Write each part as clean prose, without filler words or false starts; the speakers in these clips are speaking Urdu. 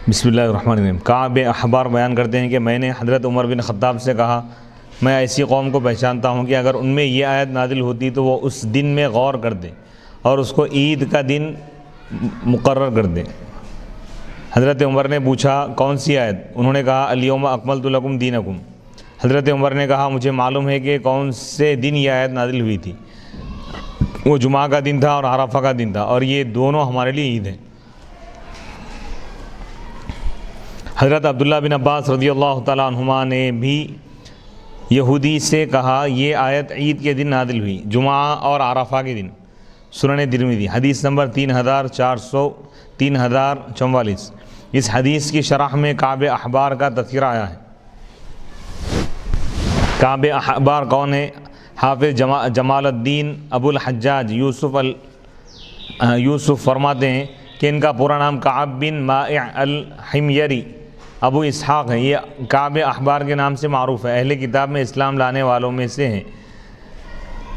بسم اللہ الرحمن الرحیم۔ کعب احبار بیان کرتے ہیں کہ میں نے حضرت عمر بن خطاب سے کہا، میں ایسی قوم کو پہچانتا ہوں کہ اگر ان میں یہ آیت نازل ہوتی تو وہ اس دن میں غور کر دیں اور اس کو عید کا دن مقرر کر دیں۔ حضرت عمر نے پوچھا کون سی آیت؟ انہوں نے کہا الیوم اکملت لکم دینکم۔ حضرت عمر نے کہا مجھے معلوم ہے کہ کون سے دن یہ آیت نازل ہوئی تھی۔ وہ جمعہ کا دن تھا اور عرفہ کا دن تھا، اور یہ دونوں ہمارے لیے عید ہیں۔ حضرت عبداللہ بن عباس رضی اللہ تعالیٰ عنہما نے بھی یہودی سے کہا یہ آیت عید کے دن نازل ہوئی، جمعہ اور عرفہ کے دن۔ سنن ترمذی حدیث نمبر 3444۔ اس حدیث کی شرح میں کعب احبار کا تذکرہ آیا ہے۔ کعب احبار کون ہے؟ حافظ جمال الدین ابو الحجاج یوسف فرماتے ہیں کہ ان کا پورا نام کعب بن مائع الحمیری ابو اسحاق ہے۔ یہ کعب احبار کے نام سے معروف ہے۔ اہل کتاب میں اسلام لانے والوں میں سے ہیں،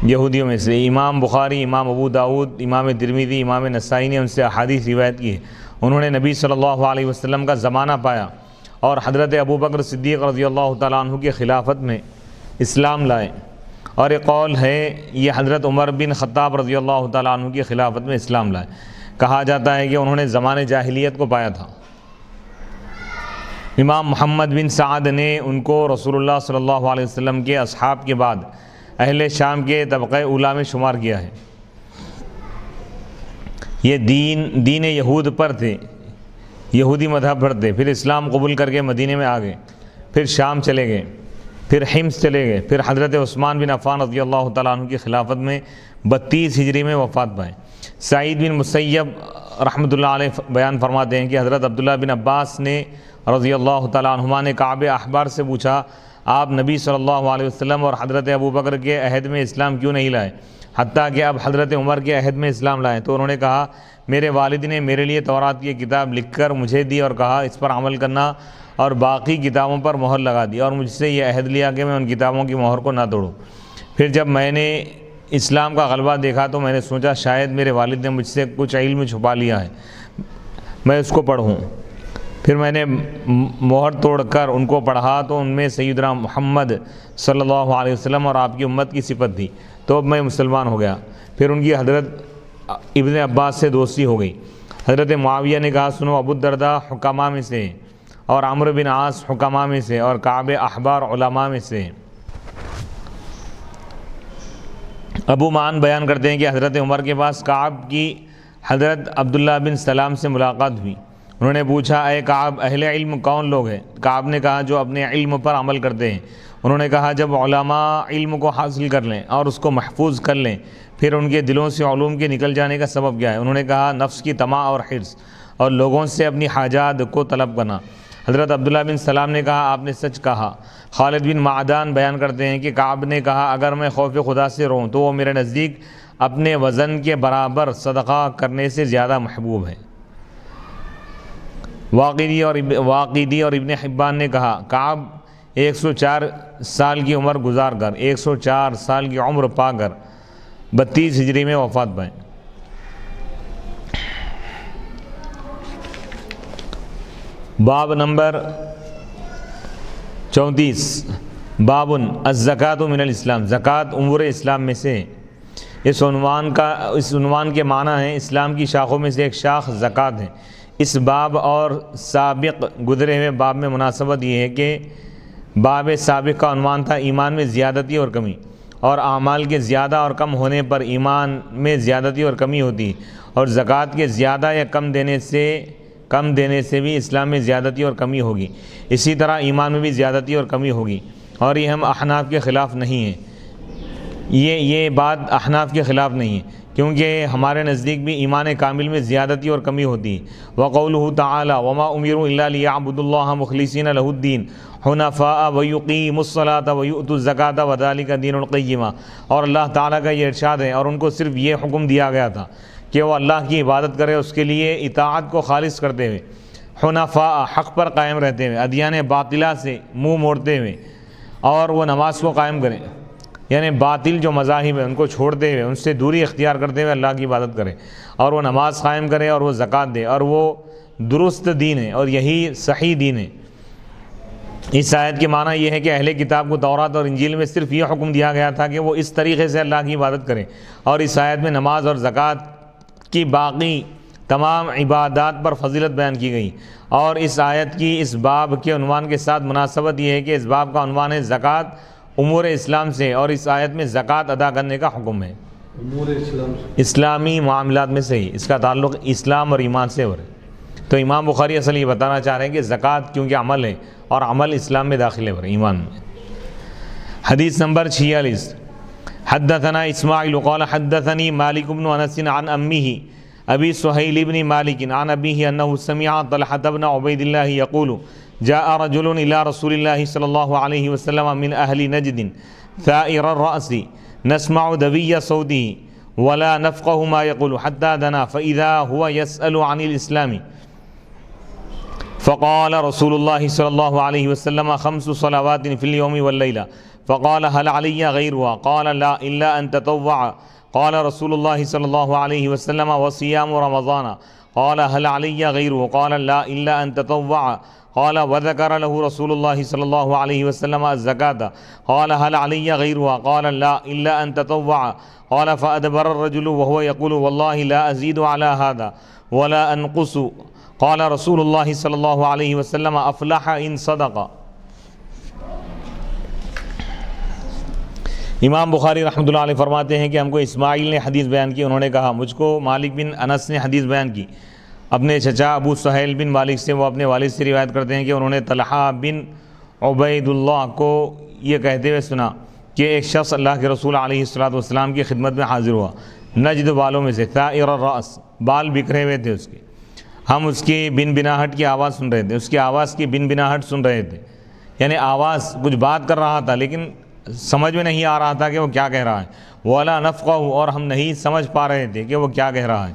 یہودیوں میں سے۔ امام بخاری، امام ابو داؤد، امام ترمذی، امام نسائی نے ان سے احادیث روایت کی ہے۔ انہوں نے نبی صلی اللہ علیہ وسلم کا زمانہ پایا اور حضرت ابو بکر صدیق رضی اللہ تعالیٰ عنہ کی خلافت میں اسلام لائے، اور ایک قول ہے یہ حضرت عمر بن خطاب رضی اللہ تعالیٰ عنہ کی خلافت میں اسلام لائے۔ کہا جاتا ہے کہ انہوں نے زمانے جاہلیت کو پایا تھا۔ امام محمد بن سعد نے ان کو رسول اللہ صلی اللہ علیہ وسلم کے اصحاب کے بعد اہل شام کے طبقہ اولیٰ میں شمار کیا ہے۔ یہ دین یہود پر تھے، یہودی مذہب پر تھے، پھر اسلام قبول کر کے مدینے میں آ گئے، پھر شام چلے گئے، پھر حمص چلے گئے، پھر حضرت عثمان بن عفان رضی اللہ تعالیٰ عنہ کی خلافت میں 32 ہجری میں وفات پائے۔ سعید بن مسیب رحمۃ اللہ علیہ بیان فرماتے ہیں کہ حضرت عبداللہ بن عباس نے رضی اللہ تعالیٰ عنہما نے کعب احبار سے پوچھا آپ نبی صلی اللہ علیہ وسلم اور حضرت ابو بکر کے عہد میں اسلام کیوں نہیں لائے، حتیٰ کہ اب حضرت عمر کے عہد میں اسلام لائے؟ تو انہوں نے کہا میرے والد نے میرے لیے تورات کی کتاب لکھ کر مجھے دی اور کہا اس پر عمل کرنا، اور باقی کتابوں پر مہر لگا دی، اور مجھ سے یہ عہد لیا کہ میں ان کتابوں کی مہر کو نہ توڑوں۔ پھر جب میں نے اسلام کا غلبہ دیکھا تو میں نے سوچا شاید میرے والد نے مجھ سے کچھ علم چھپا لیا ہے، میں اس کو پڑھوں۔ پھر میں نے مہر توڑ کر ان کو پڑھا تو ان میں سیدنا محمد صلی اللہ علیہ وسلم اور آپ کی امت کی صفت تھی، تو اب میں مسلمان ہو گیا۔ پھر ان کی حضرت ابن عباس سے دوستی ہو گئی۔ حضرت معاویہ نے کہا سنو ابو الدرداء حکماء میں سے اور عمرو بن عاص حکماء میں سے اور کعب احبار علماء میں سے۔ ابو معان بیان کرتے ہیں کہ حضرت عمر کے پاس کعب کی حضرت عبداللہ بن سلام سے ملاقات ہوئی۔ انہوں نے پوچھا اے کعب اہل علم کون لوگ ہیں؟ کعب نے کہا جو اپنے علم پر عمل کرتے ہیں۔ انہوں نے کہا جب علماء علم کو حاصل کر لیں اور اس کو محفوظ کر لیں پھر ان کے دلوں سے علوم کے نکل جانے کا سبب کیا ہے؟ انہوں نے کہا نفس کی طمع اور حرص اور لوگوں سے اپنی حاجات کو طلب کرنا۔ حضرت عبداللہ بن سلام نے کہا آپ نے سچ کہا۔ خالد بن معدان بیان کرتے ہیں کہ کعب نے کہا اگر میں خوف خدا سے رہوں تو وہ میرے نزدیک اپنے وزن کے برابر صدقہ کرنے سے زیادہ محبوب ہے۔ واقدی اور ابن حبان نے کہا کعب 104 سال کی عمر گزار کر 104 سال کی عمر پا کر 32 ہجری میں وفات پائے۔ باب نمبر 34 بابن الزکوٰۃ من الاسلام، زکوٰۃ امور اسلام میں سے۔ اس عنوان کے معنی ہیں اسلام کی شاخوں میں سے ایک شاخ زکوٰۃ ہے۔ اس باب اور سابق گزرے ہوئے باب میں مناسبت یہ ہے کہ باب سابق کا عنوان تھا ایمان میں زیادتی اور کمی، اور اعمال کے زیادہ اور کم ہونے پر ایمان میں زیادتی اور کمی ہوتی، اور زکوٰۃ کے زیادہ یا کم دینے سے بھی اسلام میں زیادتی اور کمی ہوگی۔ اسی طرح ایمان میں بھی زیادتی اور کمی ہوگی، اور یہ ہم احناف کے خلاف نہیں ہیں، یہ بات احناف کے خلاف نہیں ہے، کیونکہ ہمارے نزدیک بھی ایمان کامل میں زیادتی اور کمی ہوتی ہے۔ وقولہ تعالی وما امروا الا لیعبدوا اللہ مخلصین لہ الدین حنفاء ویقیموا الصلاۃ ویؤتوا الزکاۃ وذلک دین القیمہ، اور اللہ تعالیٰ کا یہ ارشاد ہے اور ان کو صرف یہ حکم دیا گیا تھا کہ وہ اللہ کی عبادت کرے اس کے لیے اطاعت کو خالص کرتے ہوئے، حنفاء حق پر قائم رہتے ہوئے، ادیان باطلہ سے منہ موڑتے ہوئے، اور وہ نماز کو قائم کریں، یعنی باطل جو مذاہب ہیں ان کو چھوڑتے ہوئے، ان سے دوری اختیار کرتے ہوئے اللہ کی عبادت کرے، اور وہ نماز قائم کرے اور وہ زکوٰۃ دے، اور وہ درست دین ہے اور یہی صحیح دین ہے۔ اس آیت کے معنی یہ ہے کہ اہل کتاب کو تورات اور انجیل میں صرف یہ حکم دیا گیا تھا کہ وہ اس طریقے سے اللہ کی عبادت کریں، اور اس آیت میں نماز اور زکوٰۃ کی باقی تمام عبادات پر فضیلت بیان کی گئی۔ اور اس آیت کی اس باب کے عنوان کے ساتھ مناسبت یہ ہے کہ اس باب کا عنوان ہے زکوٰۃ امور اسلام سے، اور اس آیت میں زکوٰۃ ادا کرنے کا حکم ہے امور اسلام سے، اسلامی معاملات میں سے ہی، اس کا تعلق اسلام اور ایمان سے ہو رہا ہے۔ تو امام بخاری اصل یہ بتانا چاہ رہے ہیں کہ زکوٰۃ کیونکہ عمل ہے اور عمل اسلام میں داخل ہے ایمان میں۔ حدیث نمبر 46، حدثنا اسماعیل قال حدثني مالک بن انس عن امه ابی سہیل بن مالک عن ابیہ انہ سمع طلحة بن عبید اللہ یقول جاء رجل الى رسول اللہ صلی اللہ علیہ وسلم من اہل نجد ثائر الرأس نسمع دوی صوته ولا نفقه ما يقول حتى دنا فإذا هو يسأل عن الإسلام فقال رسول الله صلى الله عليه وسلم 5 صلوات في اليوم والليلة فقال هل علي غيرها قال لا إلا أن تطوع قال رسول الله صلى الله عليه وسلم وصيام رمضان قال هل علي غيره قال لا إلا أن تطوع قال وذكر له رسول الله صلى الله عليه وسلم الزكاة قال هل علي غيرها قال لا إلا أن تطوع قال فأدبر الرجل وهو يقول والله لا أزيد على هذا ولا أنقص قال رسول الله صلى الله عليه وسلم أفلح إن صدق۔ امام بخاری رحمۃ اللہ علیہ فرماتے ہیں کہ ہم کو اسماعیل نے حدیث بیان کی، انہوں نے کہا مجھ کو مالک بن انس نے حدیث بیان کی اپنے چچا ابو سہیل بن مالک سے، وہ اپنے والد سے روایت کرتے ہیں کہ انہوں نے طلحہ بن عبید اللہ کو یہ کہتے ہوئے سنا کہ ایک شخص اللہ کے رسول علیہ الصلوۃ کی خدمت میں حاضر ہوا، نجد والوں میں سے، ثائر الرأس، بال بکھرے ہوئے تھے اس کے، ہم اس کی بن بناہٹ کی آواز سن رہے تھے، اس کی آواز کی بن بناہٹ سن رہے تھے، یعنی آواز کچھ بات کر رہا تھا لیکن سمجھ میں نہیں آ رہا تھا کہ وہ کیا کہہ رہا ہے، وَلَا نَفْقَهُ، اور ہم نہیں سمجھ پا رہے تھے کہ وہ کیا کہہ رہا ہے،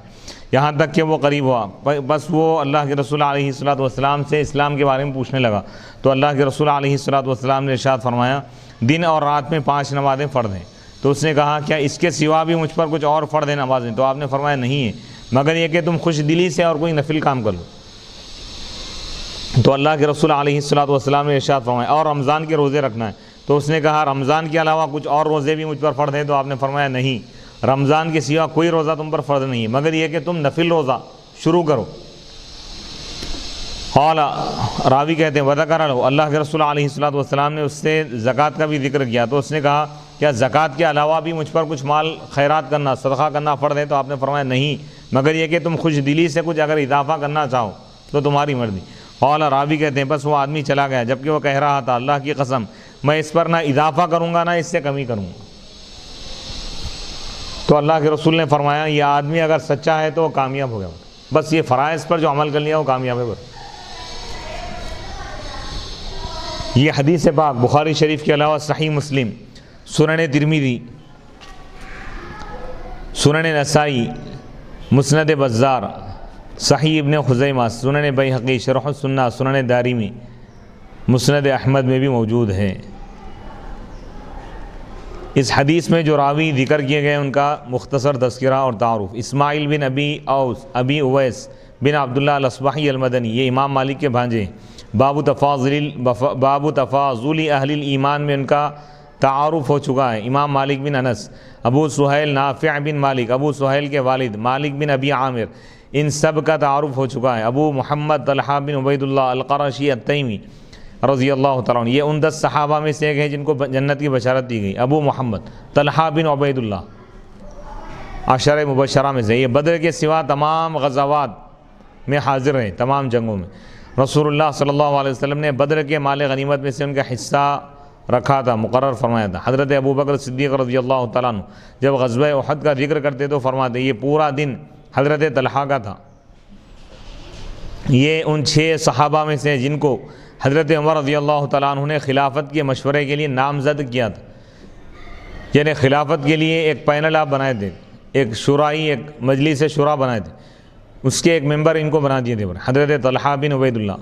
یہاں تک کہ وہ قریب ہوا، بس وہ اللہ کے رسول علیہ الصلوۃ سے اسلام کے بارے میں پوچھنے لگا، تو اللہ کے رسول علیہ الصلوۃ نے ارشاد فرمایا دن اور رات میں 5 نمازیں فرض ہیں۔ تو اس نے کہا کیا اس کے سوا بھی مجھ پر کچھ اور فرض ہیں نمازیں؟ تو آپ نے فرمایا نہیں ہے، مگر یہ کہ تم خوش دلی سے اور کوئی نفل کام کر لو۔ تو اللہ کے رسول علیہ الصلوۃ نے ارشاد فرمایا اور رمضان کے روزے رکھنا ہے۔ تو اس نے کہا رمضان کے علاوہ کچھ اور روزے بھی مجھ پر فرض ہیں؟ تو آپ نے فرمایا نہیں، رمضان کے سوا کوئی روزہ تم پر فرض نہیں ہے، مگر یہ کہ تم نفل روزہ شروع کرو۔ قال، راوی کہتے ہیں وذکر لہ، اللہ کے رسول علیہ الصلوۃ نے اس سے زکوٰۃ کا بھی ذکر کیا، تو اس نے کہا کیا زکوٰۃ کے علاوہ بھی مجھ پر کچھ مال خیرات کرنا، صدقہ کرنا فرض ہے؟ تو آپ نے فرمایا نہیں، مگر یہ کہ تم خوش دلی سے کچھ اگر اضافہ کرنا چاہو تو تمہاری مرضی۔ قال، راوی کہتے ہیں بس وہ آدمی چلا گیا جبکہ وہ کہہ رہا تھا اللہ کی قسم میں اس پر نہ اضافہ کروں گا نہ اس سے کمی کروں گا۔ تو اللہ کے رسول نے فرمایا یہ آدمی اگر سچا ہے تو وہ کامیاب ہو گیا، بس یہ فرائض پر جو عمل کر لیا وہ کامیاب ہے۔ بس یہ حدیث پاک بخاری شریف کے علاوہ صحیح مسلم، سنن ترمذی، سنن نسائی، مسند بزار، صحیح ابن خزیمہ، سنن بیہقی، شرح السنہ، سنن دارمی، مسند احمد میں بھی موجود ہے۔ اس حدیث میں جو راوی ذکر کیے گئے ان کا مختصر تذکرہ اور تعارف۔ اسماعیل بن ابی اویس بن عبداللہ الاصبحی المدنی، یہ امام مالک کے بھانجے ہیں۔ باب تفاضل اہل الایمان میں ان کا تعارف ہو چکا ہے۔ امام مالک بن انس، ابو سہیل نافع بن مالک، ابو سہیل کے والد مالک بن ابی عامر، ان سب کا تعارف ہو چکا ہے۔ ابو محمد طلحہ بن عبید اللہ القرشی التیمی رضی اللہ تعالیٰ عنہ، یہ ان 10 صحابہ میں سے ایک ہے جن کو جنت کی بشارت دی گئی۔ ابو محمد طلحہ بن عبید اللہ عشرہ مبشرہ میں سے، یہ بدر کے سوا تمام غزوات میں حاضر ہیں، تمام جنگوں میں۔ رسول اللہ صلی اللہ علیہ وسلم نے بدر کے مال غنیمت میں سے ان کا حصہ رکھا تھا، مقرر فرمایا تھا۔ حضرت ابو بکر صدیق رضی اللہ تعالیٰ عنہ جب غزوہ احد کا ذکر کرتے تو فرماتے یہ پورا دن حضرت طلحہ کا تھا۔ یہ ان 6 صحابہ میں سے جن کو حضرت عمر رضی اللہ تعالیٰ عنہ نے خلافت کے مشورے کے لیے نامزد کیا تھا، یعنی خلافت کے لیے ایک پینل آپ بنائے تھے، ایک شورائی، ایک مجلس شورا بنائے تھے، اس کے ایک ممبر ان کو بنا دیے تھے، حضرت طلحہ بن عبید اللہ،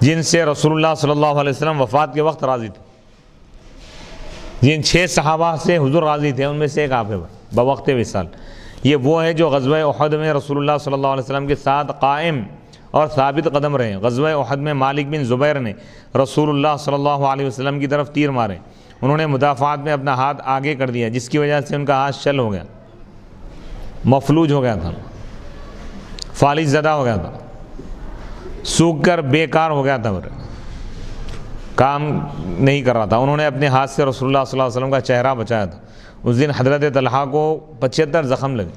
جن سے رسول اللہ صلی اللہ علیہ وسلم وفات کے وقت راضی تھے۔ جن 6 صحابہ سے حضور راضی تھے ان میں سے ایک آپ ہے بوقت وصال۔ یہ وہ ہے جو غزوہ احد میں رسول اللہ صلی اللہ علیہ وسلم کے ساتھ قائم اور ثابت قدم رہے۔ غزوہ احد میں مالک بن زبیر نے رسول اللہ صلی اللہ علیہ وسلم کی طرف تیر مارے، انہوں نے مدافعات میں اپنا ہاتھ آگے کر دیا، جس کی وجہ سے ان کا ہاتھ شل ہو گیا، مفلوج ہو گیا تھا، فالج زدہ ہو گیا تھا، سوکھ کر بیکار ہو گیا تھا، کام نہیں کر رہا تھا۔ انہوں نے اپنے ہاتھ سے رسول اللہ صلی اللہ علیہ وسلم کا چہرہ بچایا تھا۔ اس دن حضرت طلحہ کو 75 زخم لگے۔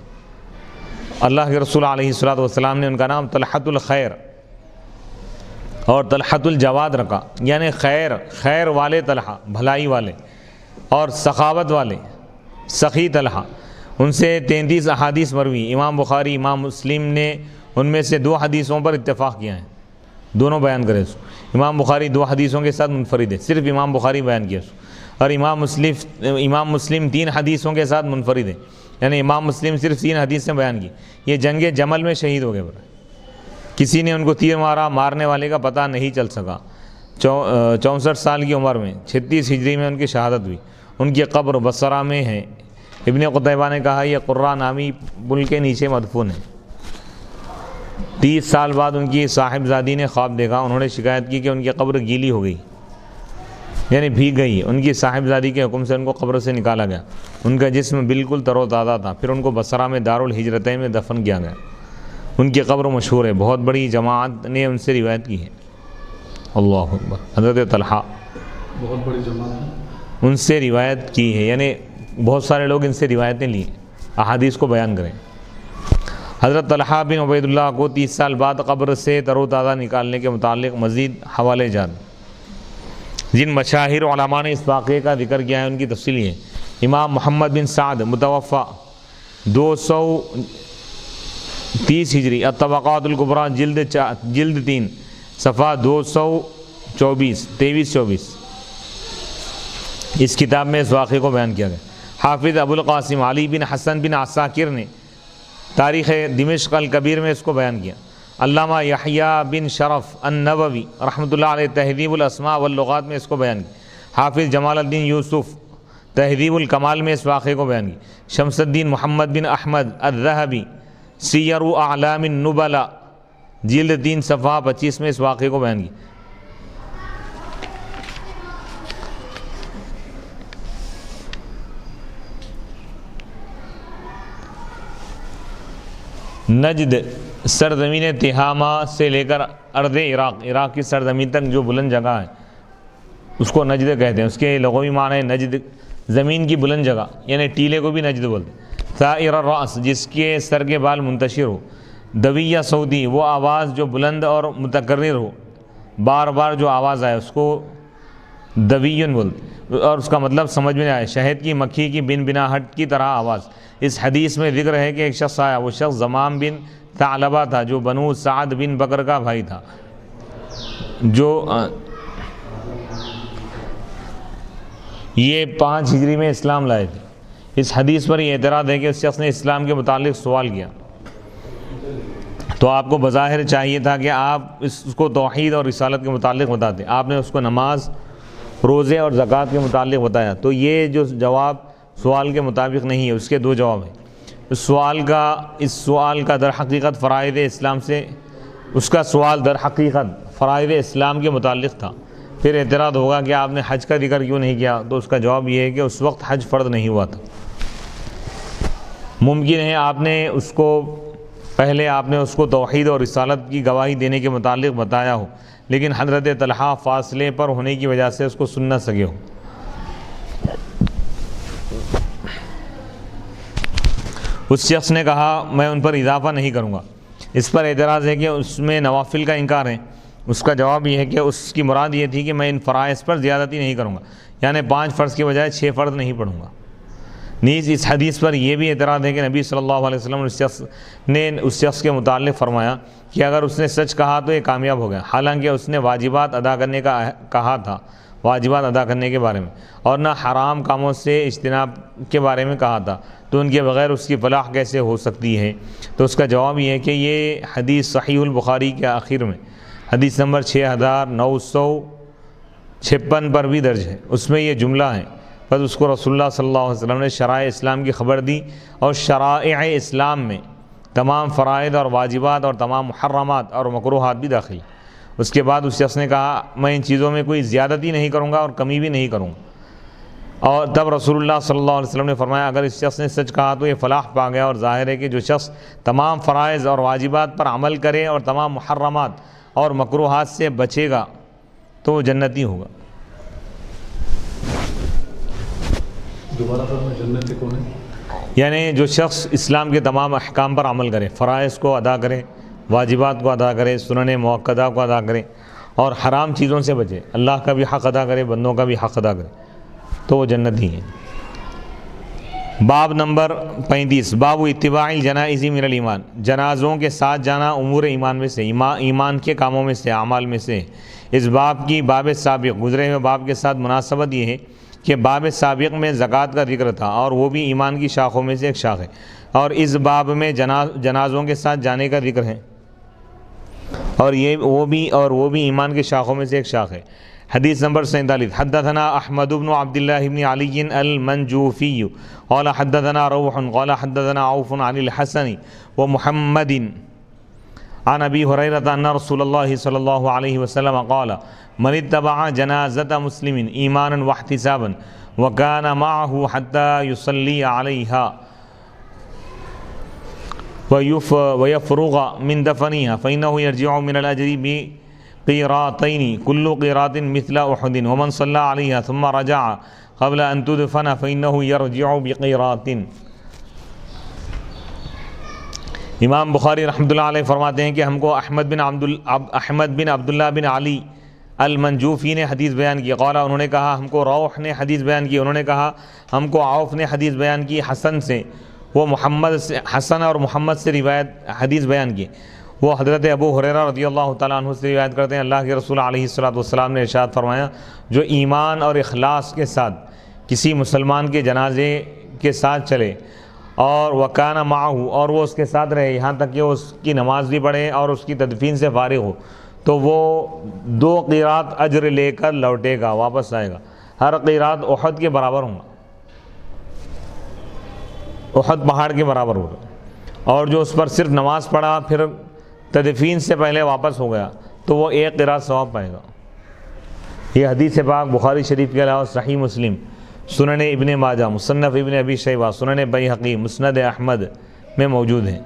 اللہ کے رسول علیہ السلام نے ان کا نام طلحۃ الخیر اور طلحۃ الجواد رکھا، یعنی خیر والے طلحہ، بھلائی والے اور سخاوت والے، سخی طلحہ۔ ان سے 33 احادیث مروی، امام بخاری امام مسلم نے ان میں سے 2 حدیثوں پر اتفاق کیا ہے، دونوں بیان کرے سو۔ امام بخاری 2 حدیثوں کے ساتھ منفرد ہے، صرف امام بخاری بیان کیا سو، اور امام مسلم 3 حدیثوں کے ساتھ منفرد ہے، یعنی امام مسلم صرف 3 حدیثیں بیان کی۔ یہ جنگ جمل میں شہید ہو گئے، کسی نے ان کو تیر مارا، مارنے والے کا پتہ نہیں چل سکا۔ 64 سال کی عمر میں 36 ہجری میں ان کی شہادت ہوئی۔ ان کی قبر بصرہ میں ہے۔ ابن قتیبہ نے کہا یہ قرہ نامی پل کے نیچے مدفون ہے۔ 30 سال بعد ان کی صاحبزادی نے خواب دیکھا، انہوں نے شکایت کی کہ ان کی قبر گیلی ہو گئی، یعنی بھیگ گئی۔ ان کی صاحبزادی کے حکم سے ان کو قبر سے نکالا گیا، ان کا جسم بالکل تر و تازہ تھا، پھر ان کو بصرہ میں دارالہجرتین میں دفن کیا گیا۔ ان کی قبر مشہور ہے، بہت بڑی جماعت نے ان سے روایت کی ہے۔ اللہ اکبر، حضرت طلحہ بہت بڑی جماعت ان سے روایت کی ہے، یعنی بہت سارے لوگ ان سے روایتیں لی، احادیث کو بیان کریں۔ حضرت طلحہ بن عبید اللہ کو 30 سال بعد قبر سے تر و تازہ نکالنے کے متعلق مزید حوالے جات، جن مشاہیر علماء نے اس واقعے کا ذکر کیا ہے ان کی تفصیل ہے۔ امام محمد بن سعد متوفی 230 ہجری، الطبقات الکبریٰ جلد 3 صفحہ 224 اس کتاب میں اس واقعے کو بیان کیا گیا۔ حافظ ابو القاسم علی بن حسن بن عساکر نے تاریخ دمشق الکبیر میں اس کو بیان کیا۔ علامہ یحییٰ بن شرف النووی رحمۃ اللہ علیہ تہذیب الاسماء واللغات میں اس کو بیان کیا۔ حافظ جمال الدین یوسف تہذیب الکمال میں اس واقعے کو بیان کیا۔ شمس الدین محمد بن احمد الذہبی سیر اعلام النبلاء جلد 3 صفحہ 25 میں اس واقعے کو بیان کیا۔ نجد سرزمین تہامہ سے لے کر ارض عراق کی سرزمین تک جو بلند جگہ ہے اس کو نجد کہتے ہیں۔ اس کے لغوی معنی ہے نجد، زمین کی بلند جگہ، یعنی ٹیلے کو بھی نجد بولتے ہیں۔ ثائر الراس، جس کے سر کے بال منتشر ہو۔ دویہ صوتی، وہ آواز جو بلند اور متکرر ہو، بار بار جو آواز آئے اس کو دویون بولتے، اور اس کا مطلب سمجھ میں آئے، شہد کی مکھی کی بن بناہٹ کی طرح آواز۔ اس حدیث میں ذکر ہے کہ ایک شخص آیا، وہ شخص زمام بن ثعلبہ تھا جو بنو سعد بن بکر کا بھائی تھا، جو یہ 5 ہجری میں اسلام لائے تھے۔ اس حدیث پر یہ اعتراض ہے کہ اس شخص نے اسلام کے متعلق سوال کیا، تو آپ کو بظاہر چاہیے تھا کہ آپ اس کو توحید اور رسالت کے متعلق بتاتے، آپ نے اس کو نماز، روزے اور زکوٰۃ کے متعلق بتایا۔ تو یہ جو جواب سوال کے مطابق نہیں ہے، اس کے 2 جواب ہیں۔ اس سوال کا در حقیقت فرائض اسلام سے، اس کا سوال در حقیقت فرائض اسلام کے متعلق تھا۔ پھر اعتراض ہوگا کہ آپ نے حج کا ذکر کیوں نہیں کیا، تو اس کا جواب یہ ہے کہ اس وقت حج فرض نہیں ہوا تھا۔ ممکن ہے آپ نے اس کو توحید اور رسالت کی گواہی دینے کے متعلق بتایا ہو، لیکن حضرت طلحہ فاصلے پر ہونے کی وجہ سے اس کو سن نہ سکے ہو۔ اس شخص نے کہا میں ان پر اضافہ نہیں کروں گا۔ اس پر اعتراض ہے کہ اس میں نوافل کا انکار ہے۔ اس کا جواب یہ ہے کہ اس کی مراد یہ تھی کہ میں ان فرائض پر زیادتی نہیں کروں گا، یعنی 5 فرض کے بجائے 6 فرض نہیں پڑھوں گا۔ نیز اس حدیث پر یہ بھی اعتراض ہے کہ نبی صلی اللہ علیہ وسلم نے اس شخص کے متعلق فرمایا کہ اگر اس نے سچ کہا تو یہ کامیاب ہو گیا، حالانکہ اس نے واجبات ادا کرنے کا کہا تھا، واجبات ادا کرنے کے بارے میں، اور نہ حرام کاموں سے اجتناب کے بارے میں کہا تھا، تو ان کے بغیر اس کی فلاح کیسے ہو سکتی ہے؟ تو اس کا جواب یہ ہے کہ یہ حدیث صحیح البخاری کے آخر میں حدیث نمبر 6956 پر بھی درج ہے۔ اس میں یہ جملہ ہے بس اس کو رسول اللہ صلی اللہ علیہ وسلم نے شرائع اسلام کی خبر دی، اور شرائع اسلام میں تمام فرائض اور واجبات اور تمام محرمات اور مکروہات بھی داخل۔ اس کے بعد اس شخص نے کہا میں ان چیزوں میں کوئی زیادتی نہیں کروں گا اور کمی بھی نہیں کروں گا، اور تب رسول اللہ صلی اللہ علیہ وسلم نے فرمایا اگر اس شخص نے سچ کہا تو یہ فلاح پا گیا، اور ظاہر ہے کہ جو شخص تمام فرائض اور واجبات پر عمل کرے اور تمام محرمات اور مکروہات سے بچے گا تو وہ جنتی ہوگا۔ دوبارہ پر میں جنتی کون ہے؟ یعنی جو شخص اسلام کے تمام احکام پر عمل کرے، فرائض کو ادا کرے، واجبات کو ادا کرے، سنن مؤکدہ کو ادا کرے، اور حرام چیزوں سے بچے، اللہ کا بھی حق ادا کرے، بندوں کا بھی حق ادا کرے، تو وہ جنتی ہیں۔ باب نمبر 35، باب اتباع الجنائز من الایمان، جنازوں کے ساتھ جانا امور ایمان میں سے، ایمان کے کاموں میں سے، اعمال میں سے۔ اس باب کی باب سابق گزرے ہوئے باب کے ساتھ مناسبت یہ ہے کہ باب سابق میں زکوٰۃ کا ذکر تھا، اور وہ بھی ایمان کی شاخوں میں سے ایک شاخ ہے، اور اس باب میں جنازوں کے ساتھ جانے کا ذکر ہے، اور وہ بھی ایمان کی شاخوں میں سے ایک شاخ ہے۔ حدیث نمبر 47، حدثنا احمد بن عبد الله بن علی المنجوفی قال حدثنا روح قال حدثنا عوف عن الحسن ومحمد عن ابی ہریرہ ان رسول اللہ صلی اللہ علیہ وسلم قال من اتبع جنازة مسلم ایمانا واحتسابا وكان معه حتى يصلي عليها ويفرغ من دفنها فإنه يرجع من الأجر بقيراطين كل قيراط مثل أحد ومن صلى عليها ثم رجع قبل أن تدفن فإنه يرجع بقيراط۔ امام بخاری رحمۃ اللہ علیہ فرماتے ہیں کہ ہم کو احمد بن عبداللہ بن علی المنجوفی نے حدیث بیان کی، قال انہوں نے کہا ہم کو روح نے حدیث بیان کی، انہوں نے کہا ہم کو عوف نے حدیث بیان کی حسن سے، وہ حسن اور محمد سے حدیث بیان کی، وہ حضرت ابو ہریرہ رضی اللہ تعالیٰ عنہ سے روایت کرتے ہیں۔ اللہ کے رسول علیہ الصلوۃ والسلام نے ارشاد فرمایا جو ایمان اور اخلاص کے ساتھ کسی مسلمان کے جنازے کے ساتھ چلے اور وکانہ معہ، اور وہ اس کے ساتھ رہے یہاں تک کہ وہ اس کی نماز بھی پڑھے اور اس کی تدفین سے فارغ ہو، تو وہ 2 قیرات اجر لے کر لوٹے گا، واپس آئے گا، ہر قیرات احد کے برابر ہوں گا، احد پہاڑ کے برابر ہوگا، اور جو اس پر صرف نماز پڑھا پھر تدفین سے پہلے واپس ہو گیا تو وہ 1 قیرات ثواب پائے گا۔ یہ حدیث پاک بخاری شریف کے علاوہ صحیح مسلم، سنن ابن ماجہ، مصنف ابن ابی شیبہ، سنن بیہقی، مسند احمد میں موجود ہیں۔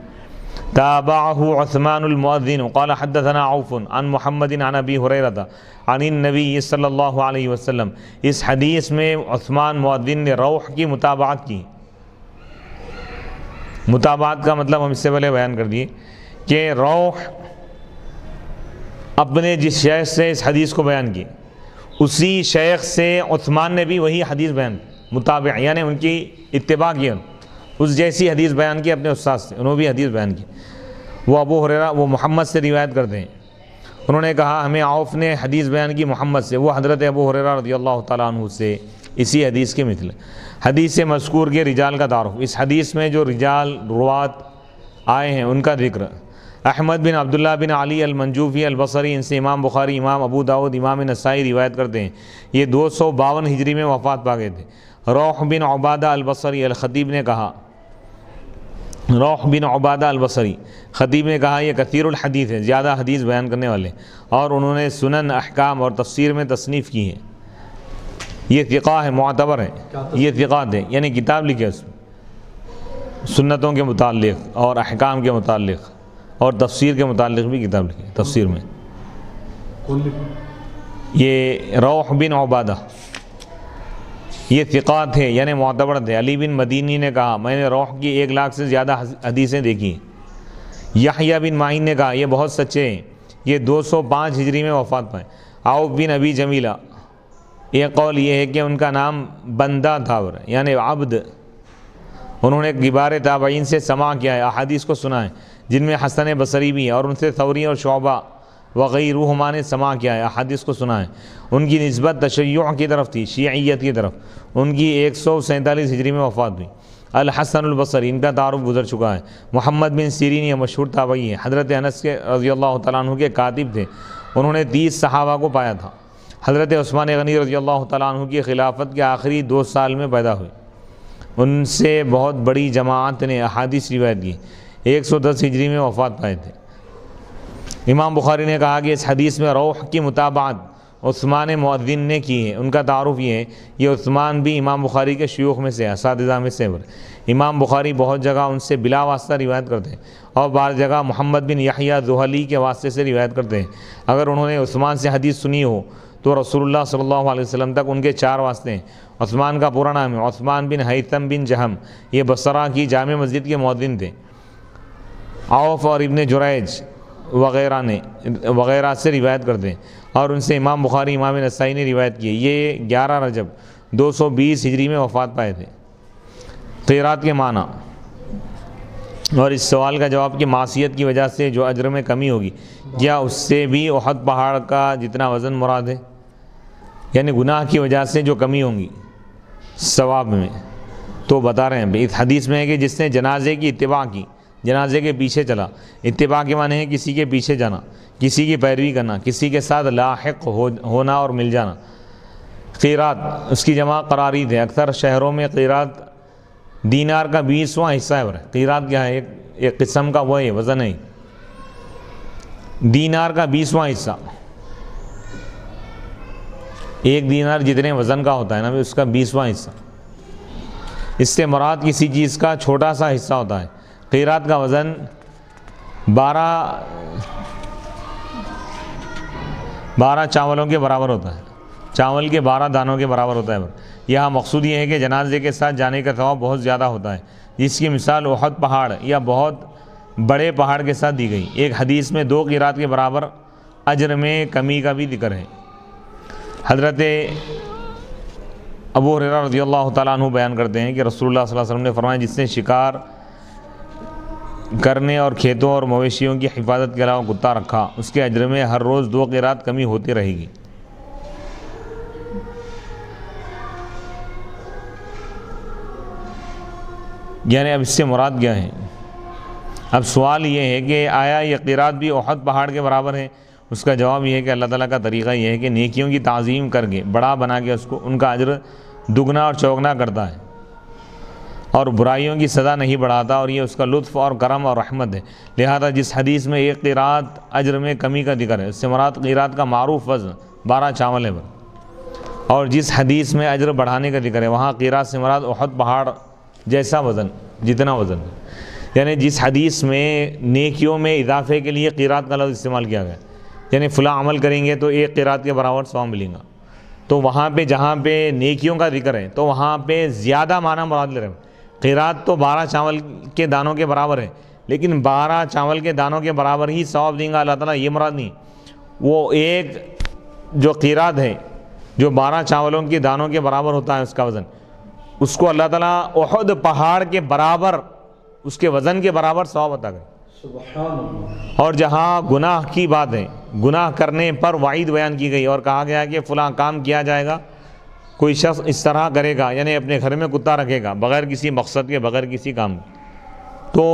تابعہ عثمان المؤذن قال حدثنا عوف عن محمد عن ابی ہریرہ عن النبی صلی اللہ علیہ وسلم۔ اس حدیث میں عثمان مؤذن نے روح کی متابعت کی۔ متابعت کا مطلب ہم اس سے پہلے بیان کر دیے کہ روح اپنے جس شیخ سے اس حدیث کو بیان کی اسی شیخ سے عثمان نے بھی وہی حدیث بیان کی، متابع یعنی ان کی اتباع کی، اس جیسی حدیث بیان کی اپنے استاد سے، انہوں نے بھی حدیث بیان کی۔ وہ ابو ہریرہ وہ محمد سے روایت کرتے ہیں، انہوں نے کہا ہمیں عوف نے حدیث بیان کی محمد سے، وہ حضرت ابو ہریرہ رضی اللہ تعالیٰ عنہ سے اسی حدیث کے مثل۔ حدیث مذکور کے رجال کا تعارف، اس حدیث میں جو رجال روات آئے ہیں ان کا ذکر۔ احمد بن عبداللہ بن علی المنجوفی البصری، ان سے امام بخاری، امام ابو داؤد، امام نسائی روایت کرتے ہیں، یہ 252 ہجری میں وفات پا گئے تھے۔ روح بن عبادہ البصری، الخطیب نے کہا، روح بن عبادہ البصری خطیب نے کہا یہ کثیر الحدیث ہے، زیادہ حدیث بیان کرنے والے، اور انہوں نے سنن، احکام اور تفسیر میں تصنیف کی ہے۔ یہ ثقہ ہے، معتبر ہے، یہ ثقات ہے، یعنی کتاب لکھے اس میں سنتوں کے متعلق اور احکام کے متعلق اور تفسیر کے متعلق بھی کتاب لکھی تفسیر میں۔ یہ روح بن عبادہ یہ ثقات ہے یعنی معتبر تھے۔ علی بن مدینی نے کہا میں نے روح کی 1 لاکھ سے زیادہ حدیثیں دیکھی۔ یحییٰ بن معین نے کہا یہ بہت سچے ہیں، یہ 205 ہجری میں وفات پائے۔ عوف بن ابی جمیلہ، یہ قول یہ ہے کہ ان کا نام بندہ تھا یعنی عبد، انہوں نے کبار تابعین سے سماع کیا ہے، احادیث کو سنا ہے جن میں حسن بصری بھی ہے، اور ان سے ثوری اور شعبہ وغیرہما نے سماع کیا ہے، احادیث کو سنا ہے۔ ان کی نسبت تشیع کی طرف تھی، شیعیت کی طرف۔ ان کی 147 ہجری میں وفات ہوئی۔ الحسن البصری، ان کا تعارف گزر چکا ہے۔ محمد بن سیرین، یہ مشہور تابعی ہیں، حضرت انس کے رضی اللہ تعالیٰ عنہ کے کاتب تھے، انہوں نے 30 صحابہ کو پایا تھا، حضرت عثمان غنی رضی اللہ تعالیٰ عنہ کی خلافت کے آخری 2 سال میں پیدا ہوئے۔ ان سے بہت بڑی جماعت نے احادیث روایت کی، 110 ہجری میں وفات پائے تھے۔ امام بخاری نے کہا کہ اس حدیث میں روح کی متابعت عثمان مؤذن نے کی ہے۔ ان کا تعارف یہ ہے، یہ عثمان بھی امام بخاری کے شیوخ میں سے اساتذہ میں سے۔ امام بخاری بہت جگہ ان سے بلا واسطہ روایت کرتے ہیں اور بعض جگہ محمد بن یحییٰ ذہلی کے واسطے سے روایت کرتے ہیں۔ اگر انہوں نے عثمان سے حدیث سنی ہو تو رسول اللہ صلی اللہ علیہ وسلم تک ان کے 4 واسطے ہیں۔ عثمان کا پورا نام ہے عثمان بن حیثم بن جہم، یہ بصرہ کی جامع مسجد کے مؤذن تھے۔ عوف اور ابن جریج وغیرہ سے روایت کرتے ہیں اور ان سے امام بخاری، امام نسائی نے روایت کی ہے۔ یہ 11 رجب 220 ہجری میں وفات پائے تھے۔ قیرات کے معنی اور اس سوال کا جواب کہ معصیت کی وجہ سے جو اجر میں کمی ہوگی، کیا اس سے بھی احد پہاڑ کا جتنا وزن مراد ہے؟ یعنی گناہ کی وجہ سے جو کمی ہوں گی ثواب میں، تو بتا رہے ہیں اس حدیث میں ہے کہ جس نے جنازے کی اتباع کی، جنازے کے پیچھے چلا، اتباع کے معنی ہے کسی کے پیچھے جانا، کسی کی پیروی کرنا، کسی کے ساتھ لاحق ہونا اور مل جانا۔ قیرات اس کی جمع قرارید ہے۔ اکثر شہروں میں قیرات دینار کا 20واں حصہ ہے۔ قیرات کیا ہے؟ ایک قسم کا وہ ہے، وزن ہے، دینار کا 20واں حصہ۔ 1 دینار جتنے وزن کا ہوتا ہے نا، اس کا 20واں حصہ۔ اس سے مراد کسی چیز کا چھوٹا سا حصہ ہوتا ہے۔ قیرات کا وزن 12 چاولوں کے برابر ہوتا ہے، چاول کے 12 دانوں کے برابر ہوتا ہے۔ یہاں مقصود یہ ہے کہ جنازے کے ساتھ جانے کا ثواب بہت زیادہ ہوتا ہے، جس کی مثال احد پہاڑ یا بہت بڑے پہاڑ کے ساتھ دی گئی۔ ایک حدیث میں 2 قیرات کے برابر اجر میں کمی کا بھی ذکر ہے۔ حضرت ابو ہریرہ رضی اللہ تعالیٰ عنہ بیان کرتے ہیں کہ رسول اللہ صلی اللہ علیہ وسلم نے فرمایا، جس نے شکار کرنے اور کھیتوں اور مویشیوں کی حفاظت کے علاوہ کتا رکھا، اس کے اجر میں ہر روز 2 قیرات کمی ہوتی رہے گی۔ یعنی اب اس سے مراد کیا ہے؟ اب سوال یہ ہے کہ آیا یہ قیرات بھی احد پہاڑ کے برابر ہے؟ اس کا جواب یہ ہے کہ اللہ تعالیٰ کا طریقہ یہ ہے کہ نیکیوں کی تعظیم کر کے، بڑا بنا کے اس کو، ان کا اجر دگنا اور چوگنا کرتا ہے اور برائیوں کی سزا نہیں بڑھاتا، اور یہ اس کا لطف اور کرم اور رحمت ہے۔ لہذا جس حدیث میں 1 قیرات اجر میں کمی کا ذکر ہے، اس سے مراد قیرات کا معروف وزن 12 چاول ہے۔ اور جس حدیث میں اجر بڑھانے کا ذکر ہے، وہاں قیرات سے مراد احد پہاڑ جیسا وزن، جتنا وزن ہے۔ یعنی جس حدیث میں نیکیوں میں اضافے کے لیے قیرات کا لفظ استعمال کیا گیا، یعنی فلاں عمل کریں گے تو 1 قیرات کے برابر ثواب ملیں گا، تو وہاں پہ جہاں پہ نیکیوں کا ذکر ہے تو وہاں پہ زیادہ معنی مراد لے رہے ہیں۔ قیرات تو 12 چاول کے دانوں کے برابر ہے، لیکن 12 چاول کے دانوں کے برابر ہی ثواب دیں گا اللہ تعالیٰ، یہ مراد نہیں۔ وہ ایک جو قیرات ہے، جو 12 چاولوں کے دانوں کے برابر ہوتا ہے، اس کا وزن، اس کو اللہ تعالیٰ احد پہاڑ کے برابر، اس کے وزن کے برابر ثواب عطا کرے۔ سبحان اللہ۔ اور جہاں گناہ کی بات ہے، گناہ کرنے پر وعید بیان کی گئی اور کہا گیا کہ فلاں کام کیا جائے گا، کوئی شخص اس طرح کرے گا، یعنی اپنے گھر میں کتا رکھے گا بغیر کسی مقصد کے، بغیر کسی کام کے، تو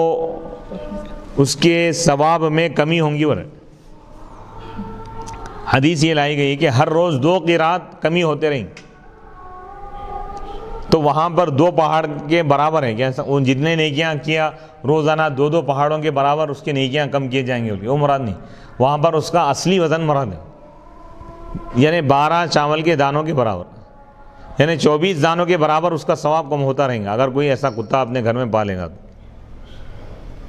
اس کے ثواب میں کمی ہوں گی۔ اور حدیث یہ لائی گئی کہ ہر روز 2 قیرات کمی ہوتے رہیں، تو وہاں پر 2 پہاڑ کے برابر ہے کیا؟ وہ جتنے نیکیاں کیا روزانہ 2 پہاڑوں کے برابر اس کے نیکیاں کم کیے جائیں گے، وہ مراد نہیں۔ وہاں پر اس کا اصلی وزن مراد ہے، یعنی 12 چاول کے دانوں کے برابر، یعنی 24 دانوں کے برابر اس کا ثواب کم ہوتا رہے گا اگر کوئی ایسا کتا اپنے گھر میں پالے گا۔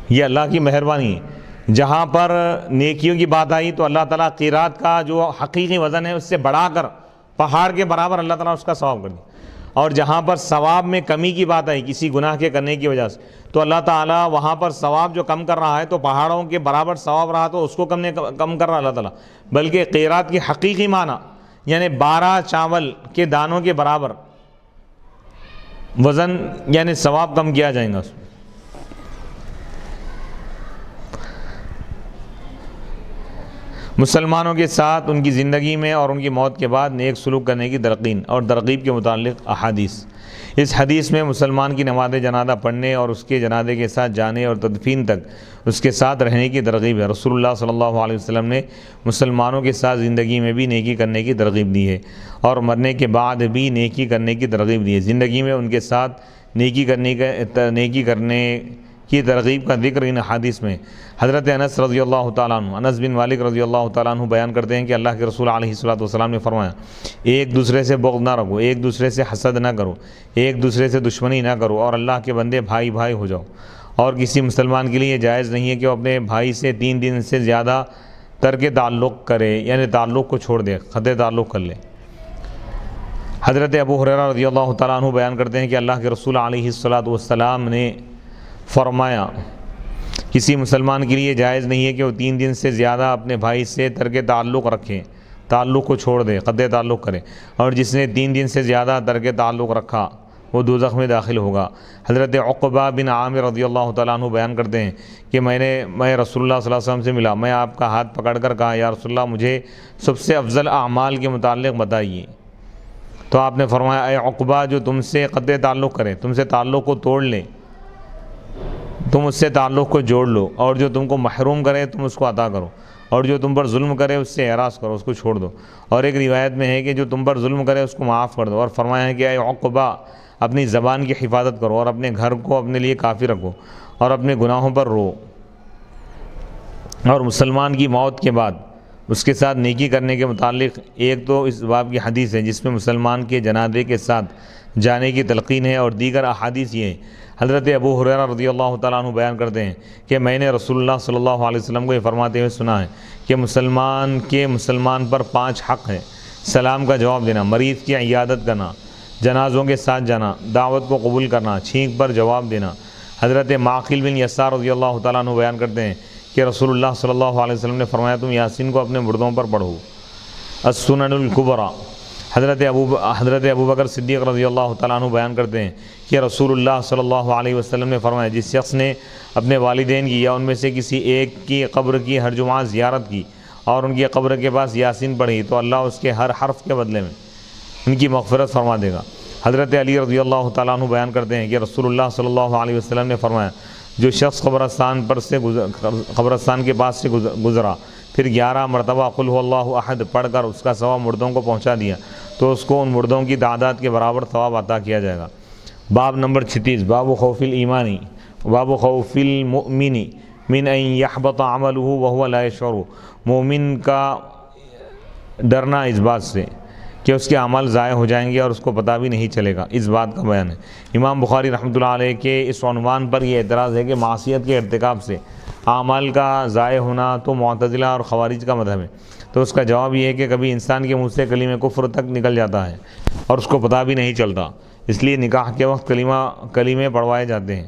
یہ اللہ کی مہربانی ہے۔ جہاں پر نیکیوں کی بات آئی تو اللہ تعالیٰ قیرات کا جو حقیقی وزن ہے اس سے بڑھا کر پہاڑ کے برابر اللہ تعالیٰ اس کا ثواب کر دیا، اور جہاں پر ثواب میں کمی کی بات آئی کسی گناہ کے کرنے کی وجہ سے، تو اللہ تعالیٰ وہاں پر ثواب جو کم کر رہا ہے، تو پہاڑوں کے برابر ثواب رہا تو اس کو کم کر رہا اللہ تعالیٰ، بلکہ قیرات کی حقیقی معنی یعنی 12 چاول کے دانوں کے برابر وزن، یعنی ثواب کم کیا جائے گا اس میں۔ مسلمانوں کے ساتھ ان کی زندگی میں اور ان کی موت کے بعد نیک سلوک کرنے کی تلقین اور ترغیب کے متعلق احادیث۔ اس حدیث میں مسلمان کی نماز جنازہ پڑھنے اور اس کے جنازے کے ساتھ جانے اور تدفین تک اس کے ساتھ رہنے کی ترغیب ہے۔ رسول اللہ صلی اللہ علیہ وسلم نے مسلمانوں کے ساتھ زندگی میں بھی نیکی کرنے کی ترغیب دی ہے اور مرنے کے بعد بھی نیکی کرنے کی ترغیب دی ہے۔ زندگی میں ان کے ساتھ نیکی کرنے کی ترغیب کا ذکر ان حدیث میں حضرت انس رضی اللہ تعالیٰ عنہ، انس بن مالک رضی اللہ تعالیٰ عنہ بیان کرتے ہیں کہ اللہ کے رسول علیہ الصلوۃ والسلام نے فرمایا، ایک دوسرے سے بغض نہ رکھو، ایک دوسرے سے حسد نہ کرو، ایک دوسرے سے دشمنی نہ کرو، اور اللہ کے بندے بھائی بھائی ہو جاؤ۔ اور کسی مسلمان کے لیے جائز نہیں ہے کہ وہ اپنے بھائی سے 3 دن سے زیادہ ترک تعلق کرے، یعنی تعلق کو چھوڑ دے، قطع تعلق کر لے۔ حضرت ابو ہریرہ رضی اللہ تعالیٰ عنہ بیان کرتے ہیں کہ اللہ کے رسول علیہ الصلوۃ والسلام نے فرمایا، کسی مسلمان کے لیے جائز نہیں ہے کہ وہ 3 دن سے زیادہ اپنے بھائی سے ترک تعلق رکھے، تعلق کو چھوڑ دے، قطع تعلق کرے، اور جس نے 3 دن سے زیادہ ترک تعلق رکھا وہ دوزخ میں داخل ہوگا۔ حضرت عقبہ بن عامر رضی اللہ تعالیٰ عنہ بیان کرتے ہیں کہ میں رسول اللہ صلی اللہ علیہ وسلم سے ملا، میں آپ کا ہاتھ پکڑ کر کہا، یا رسول اللہ مجھے سب سے افضل اعمال کے متعلق بتائیے۔ تو آپ نے فرمایا، اے عقبہ، جو تم سے قطع تعلق کرے، تم سے تعلق کو توڑ لے، تم اس سے تعلق کو جوڑ لو، اور جو تم کو محروم کرے تم اس کو عطا کرو، اور جو تم پر ظلم کرے اس سے اعراض کرو، اس کو چھوڑ دو۔ اور ایک روایت میں ہے کہ جو تم پر ظلم کرے اس کو معاف کر دو۔ اور فرمایا ہے کہ اے عقبہ، اپنی زبان کی حفاظت کرو اور اپنے گھر کو اپنے لیے کافی رکھو اور اپنے گناہوں پر رو، اور مسلمان کی موت کے بعد اس کے ساتھ نیکی کرنے کے متعلق ایک تو اس باب کی حدیث ہے جس میں مسلمان کے جنازے کے ساتھ جانے کی تلقین ہے، اور دیگر احادیث یہ ہیں۔ حضرت ابو ہریرہ رضی اللہ تعالیٰ عنہ بیان کرتے ہیں کہ میں نے رسول اللہ صلی اللہ علیہ وسلم کو یہ فرماتے ہوئے سنا ہے کہ مسلمان پر 5 حق ہے: سلام کا جواب دینا، مریض کی عیادت کرنا، جنازوں کے ساتھ جانا، دعوت کو قبول کرنا، چھینک پر جواب دینا۔ حضرت معقل بن یسار رضی اللہ تعالیٰ عنہ بیان کرتے ہیں کہ رسول اللہ صلی اللہ علیہ وسلم نے فرمایا، تم یاسین کو اپنے مردوں پر پڑھو۔ السنن الکبریٰ۔ حضرت ابو بکر صدیق رضی اللہ تعالیٰ عنہ بیان کرتے ہیں کہ رسول اللہ صلی اللہ علیہ وسلم نے فرمایا، جس شخص نے اپنے والدین کی یا ان میں سے کسی ایک کی قبر کی ہر جمعہ زیارت کی اور ان کی قبر کے پاس یاسین پڑھی تو اللہ اس کے ہر حرف کے بدلے میں ان کی مغفرت فرما دے گا۔ حضرت علی رضی اللہ تعالیٰ عنہ بیان کرتے ہیں کہ رسول اللہ صلی اللہ علیہ وسلم نے فرمایا، جو شخص قبرستان کے پاس سے گزرا پھر 11 مرتبہ قل هو اللہ احد پڑھ کر اس کا ثواب مردوں کو پہنچا دیا تو اس کو ان مردوں کی تعداد کے برابر ثواب عطا کیا جائے گا۔ باب نمبر 36، باب خوف الایمانی، باب خوف المؤمن من ان یحبط عمله وهو لا يشعر۔ مومن کا ڈرنا اس بات سے کہ اس کے عمل ضائع ہو جائیں گے اور اس کو پتہ بھی نہیں چلے گا، اس بات کا بیان ہے۔ امام بخاری رحمۃ اللہ علیہ کے اس عنوان پر یہ اعتراض ہے کہ معصیت کے ارتکاب سے اعمال کا ضائع ہونا تو معتزلہ اور خوارج کا مذہب ہے، تو اس کا جواب یہ ہے کہ کبھی انسان کے منہ سے کلمہ کفر تک نکل جاتا ہے اور اس کو پتہ بھی نہیں چلتا، اس لیے نکاح کے وقت کلمے پڑھوائے جاتے ہیں۔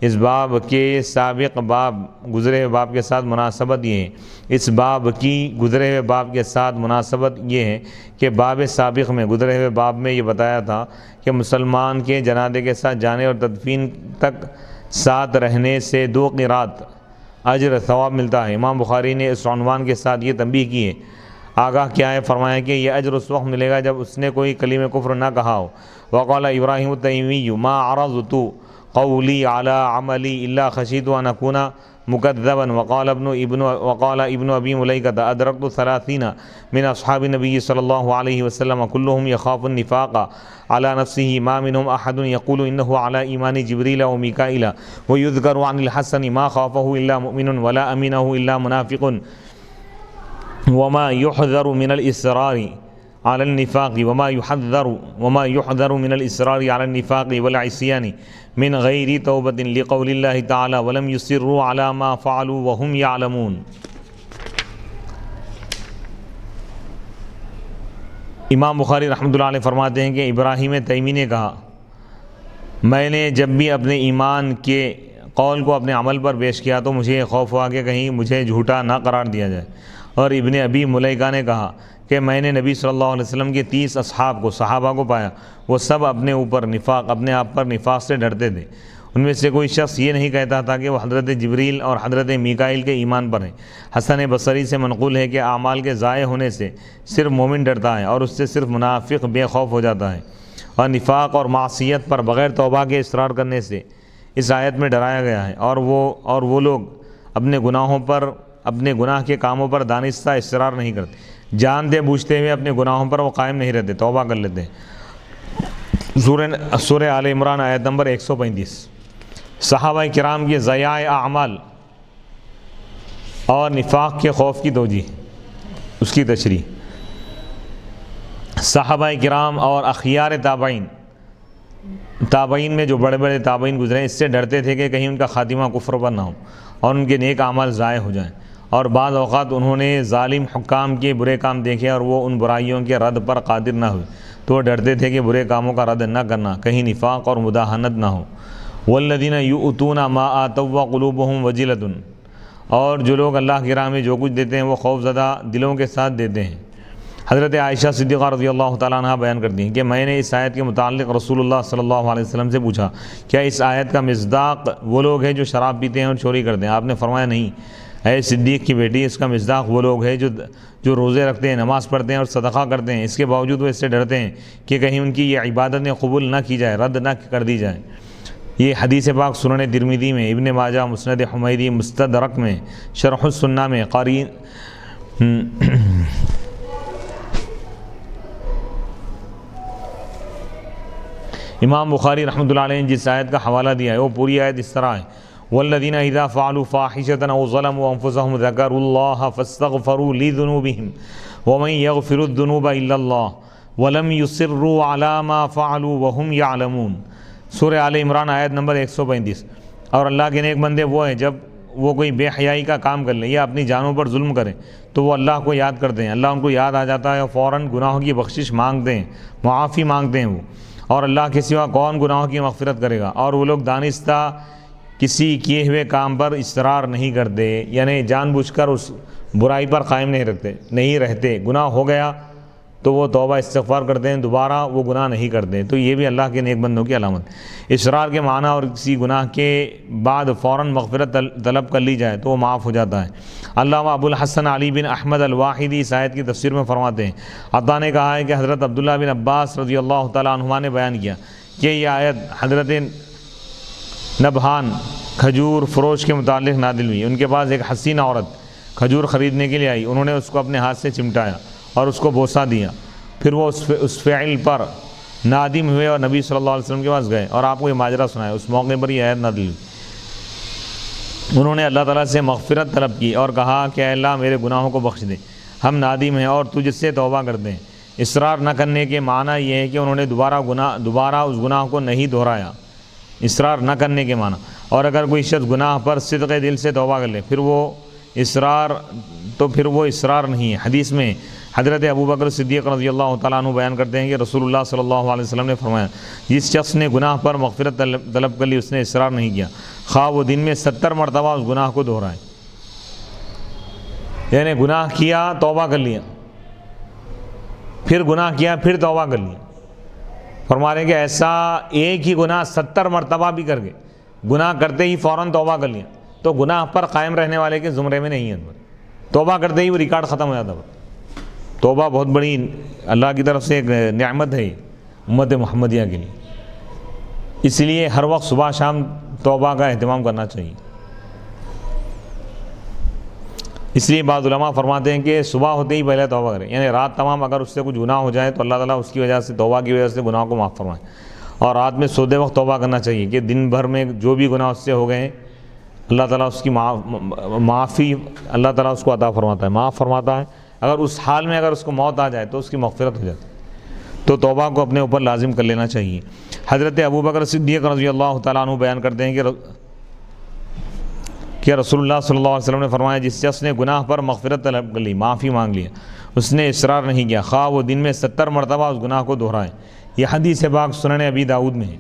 اس باب کے سابق باب گزرے ہوئے باب کے ساتھ مناسبت یہ ہے، اس باب کی گزرے ہوئے باب کے ساتھ مناسبت یہ ہے کہ باب سابق میں گزرے ہوئے باب میں یہ بتایا تھا کہ مسلمان کے جنازے کے ساتھ جانے اور تدفین تک ساتھ رہنے سے 2 قرات اجر ثواب ملتا ہے۔ امام بخاری نے اس عنوان کے ساتھ یہ تنبیہ کی ہے، آگاہ کیا ہے، فرمایا کہ یہ اجر اس وقت ملے گا جب اس نے کوئی کلمہ کفر نہ کہا ہو۔ وقال ابراہیم التیمی ما عرضت قولی علی عملی الا خشیت ان اکون مکذبا۔ وقال ابن ابی ملیکۃ ادرکت 30 من اصحاب النبی صلی اللہ علیہ وسلم كلهم يخاف النفاق على نفسه ما منهم احد يقول انه على ایمان جبریل و میکائیل ويذكر عن الحسن ما خافه الا مؤمن ولا امنه الا منافق وما يحذر من الإصرار على النفاق وما يحذر من الإصرار على النفاق والعصيان من غير توبة لقول الله تعالى ولم يصروا على ما فعلوا وهم يعلمون۔ امام بخاری رحمۃ اللہ علیہ فرماتے ہیں کہ ابراہیم تیمی نے کہا، میں نے جب بھی اپنے ایمان کے قول کو اپنے عمل پر پیش کیا تو مجھے خوف ہوا کہ کہیں مجھے جھوٹا نہ قرار دیا جائے۔ اور ابن ابی ملیکہ نے کہا کہ میں نے نبی صلی اللہ علیہ وسلم کے 30 صحابہ کو پایا، وہ سب اپنے آپ پر نفاق سے ڈرتے تھے، ان میں سے کوئی شخص یہ نہیں کہتا تھا کہ وہ حضرت جبریل اور حضرت میکائیل کے ایمان پر ہے۔ حسن بصری سے منقول ہے کہ اعمال کے ضائع ہونے سے صرف مومن ڈرتا ہے اور اس سے صرف منافق بے خوف ہو جاتا ہے، اور نفاق اور معصیت پر بغیر توبہ کے اصرار کرنے سے اس آیت میں ڈرایا گیا ہے، اور وہ لوگ اپنے گناہ کے کاموں پر دانستہ اصرار نہیں کرتے، جانتے بوجھتے ہوئے اپنے گناہوں پر وہ قائم نہیں رہتے، توبہ کر لیتے ہیں۔ سورہ آل عمران آیت نمبر 135۔ صحابہ کرام کے ضیاع اعمال اور نفاق کے خوف کی توجیہ، اس کی تشریح۔ صحابہ کرام اور اخیار تابعین میں جو بڑے بڑے تابعین گزرے اس سے ڈرتے تھے کہ کہیں ان کا خاتمہ کفر پر نہ ہو اور ان کے نیک اعمال ضائع ہو جائیں، اور بعض اوقات انہوں نے ظالم حکام کے برے کام دیکھے اور وہ ان برائیوں کے رد پر قادر نہ ہوئے، تو وہ ڈرتے تھے کہ برے کاموں کا رد نہ کرنا کہیں نفاق اور مداہنت نہ ہو۔ والذین یؤتون ما آتوا وقلوبہم وجلۃ، اور جو لوگ اللہ کی راہ میں جو کچھ دیتے ہیں وہ خوف زدہ دلوں کے ساتھ دیتے ہیں۔ حضرت عائشہ صدیقہ رضی اللہ تعالیٰ عنہ بیان کرتی ہیں کہ میں نے اس آیت کے متعلق رسول اللہ صلی اللہ علیہ وسلم سے پوچھا، کیا اس آیت کا مصداق وہ لوگ ہیں جو شراب پیتے ہیں اور چوری کرتے ہیں؟ آپ نے فرمایا نہیں، اے صدیق کی بیٹی، اس کا مصداق وہ لوگ ہیں جو روزے رکھتے ہیں، نماز پڑھتے ہیں اور صدقہ کرتے ہیں، اس کے باوجود وہ اس سے ڈرتے ہیں کہ کہیں ان کی یہ عبادتیں قبول نہ کی جائے، رد نہ کر دی جائیں۔ یہ حدیث پاک سنن ترمذی میں، ابن ماجہ مسند حمیدی مستدرک میں، شرح السنہ میں قارئین امام بخاری رحمۃ اللہ علیہ نے جس آیت کا حوالہ دیا ہے وہ پوری آیت اس طرح ہے: والذین اذا فعلوا فاحشۃ او ظلموا انفسهم ذکروا اللہ فاستغفروا لذنوبهم ومن یغفر الذنوب الا اللہ ولم یصروا علی ما فعلوا وهم یعلمون۔ سورہ آل عمران آیت نمبر 135۔ اور اللہ کے نیک بندے وہ ہیں جب وہ کوئی بے حیائی کا کام کر لیں یا اپنی جانوں پر ظلم کریں تو وہ اللہ کو یاد کرتے ہیں، اللہ ان کو یاد آ جاتا ہے اور فوراً گناہوں کی بخشش مانگتے ہیں، معافی مانگتے ہیں وہ، اور اللہ کے سوا کون گناہوں کی مغفرت کرے گا۔ اور وہ لوگ دانستہ کسی کیے ہوئے کام پر اصرار نہیں کرتے، یعنی جان بوجھ کر اس برائی پر قائم نہیں رہتے، گناہ ہو گیا تو وہ توبہ استغفار کرتے ہیں، دوبارہ وہ گناہ نہیں کرتے، تو یہ بھی اللہ کے نیک بندوں کی علامت۔ اصرار کے معنی اور کسی گناہ کے بعد فوراً مغفرت طلب کر لی جائے تو وہ معاف ہو جاتا ہے۔ علامہ ابو الحسن علی بن احمد الواحدی اس آیت کی تفسیر میں فرماتے ہیں، عطا نے کہا ہے کہ حضرت عبداللہ بن عباس رضی اللہ تعالیٰ عنہما نے بیان کیا کہ یہ آیت حضرت نبہان کھجور فروش کے متعلق نازل ہوئی۔ ان کے پاس ایک حسین عورت کھجور خریدنے کے لیے آئی، انہوں نے اس کو اپنے ہاتھ سے چمٹایا اور اس کو بوسہ دیا، پھر وہ اس فعل پر نادم ہوئے اور نبی صلی اللہ علیہ وسلم کے پاس گئے اور آپ کو یہ ماجرا سنایا۔ اس موقع پر یہ آیت نازل ہوئی۔ انہوں نے اللہ تعالیٰ سے مغفرت طلب کی اور کہا کہ اے اللہ میرے گناہوں کو بخش دے، ہم نادم ہیں اور تجھ سے توبہ کرتے ہیں۔ اصرار نہ کرنے کے معنی یہ ہے کہ انہوں نے دوبارہ اس گناہ کو نہیں دہرایا، اصرار نہ کرنے کے معنی۔ اور اگر کوئی شخص گناہ پر صدق دل سے توبہ کر لے پھر وہ اصرار نہیں ہے۔ حدیث میں حضرت ابوبکر صدیق رضی اللہ تعالیٰ عنہ بیان کرتے ہیں کہ رسول اللہ صلی اللہ علیہ وسلم نے فرمایا، جس شخص نے گناہ پر مغفرت طلب کر لی اس نے اصرار نہیں کیا، خواہ وہ دن میں 70 مرتبہ اس گناہ کو دہرائے، یعنی گناہ کیا توبہ کر لیا، پھر گناہ کیا پھر توبہ کر لیا۔ فرما رہے ہیں کہ ایسا ایک ہی گناہ 70 مرتبہ بھی کر کے گناہ کرتے ہی فوراً توبہ کر لیا تو گناہ پر قائم رہنے والے کے زمرے میں نہیں ہے، توبہ کرتے ہی وہ ریکارڈ ختم ہو جاتا ہے۔ توبہ بہت بڑی اللہ کی طرف سے ایک نعمت ہے امت محمدیہ کے لیے، اس لیے ہر وقت صبح شام توبہ کا اہتمام کرنا چاہیے۔ اس لیے بعض علماء فرماتے ہیں کہ صبح ہوتے ہی پہلے توبہ کریں، یعنی رات تمام اگر اس سے کچھ گناہ ہو جائے تو اللہ تعالیٰ اس کی وجہ سے توبہ کی وجہ سے گناہ کو معاف فرمائے، اور رات میں سوتے وقت توبہ کرنا چاہیے کہ دن بھر میں جو بھی گناہ اس سے ہو گئے ہیں اللہ تعالیٰ اس کی معافی اللہ تعالیٰ اس کو عطا فرماتا ہے، معاف فرماتا ہے۔ اگر اس حال میں اگر اس کو موت آ جائے تو اس کی مغفرت ہو جاتی ہے، تو توبہ کو اپنے اوپر لازم کر لینا چاہیے۔ حضرت ابوبکر صدیق رضی اللہ تعالیٰ عنہ بیان کرتے ہیں کہ رسول اللہ صلی اللہ علیہ وسلم نے فرمایا، جس شخص نے گناہ پر مغفرت طلب کر لی، معافی مانگ لیا، اس نے اصرار نہیں کیا، خواہ وہ دن میں 70 مرتبہ اس گناہ کو دہرائے۔ یہ حدیث پاک سنن ابی داؤد میں ہے،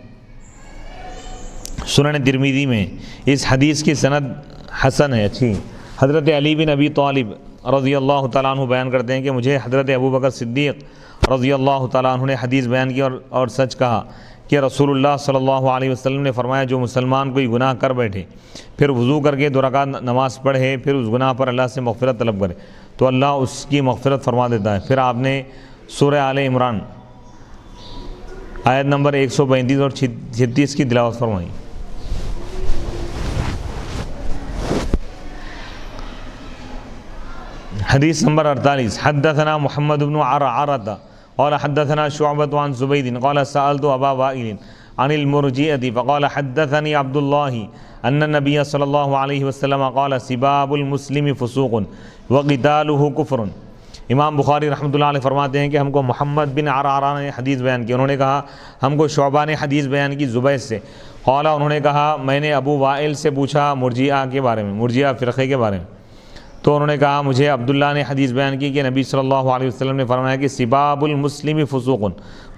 سنن ترمذی میں، اس حدیث کی سند حسن ہے، اچھی۔ حضرت علی بن ابی طالب رضی اللہ تعالیٰ عنہ بیان کرتے ہیں کہ مجھے حضرت ابوبکر صدیق رضی اللہ تعالیٰ عنہ نے حدیث بیان کی اور سچ کہا کہ رسول اللہ صلی اللہ علیہ وسلم نے فرمایا جو مسلمان کوئی گناہ کر بیٹھے پھر وضو کر کے 2 رکعت نماز پڑھے پھر اس گناہ پر اللہ سے مغفرت طلب کرے تو اللہ اس کی مغفرت فرما دیتا ہے۔ پھر آپ نے سورہ آل عمران آیت نمبر 135 اور 36 کی تلاوت فرمائی۔ حدیث نمبر 48 حدثنا محمد بن عرعرة قال حدثنا شعبة عن زبيد قال سألت أبا وائل عن المرجئة فقال حدثني عبد الله أن النبي صلى الله عليه وسلم قال سباب المسلم فسوق وقتاله كفر۔ امام بخاری رحمۃ اللہ علیہ فرماتے ہیں کہ ہم کو محمد بن عرعرہ نے حدیث بیان کی، انہوں نے کہا ہم کو شعبہ نے حدیث بیان کی زبید سے، قال انہوں نے کہا میں نے ابو وائل سے پوچھا مرجئہ کے بارے میں، مرجئہ فرقے کے بارے میں، تو انہوں نے کہا مجھے عبداللہ نے حدیث بیان کی کہ نبی صلی اللہ علیہ وسلم نے فرمایا کہ سباب المسلم فسوق،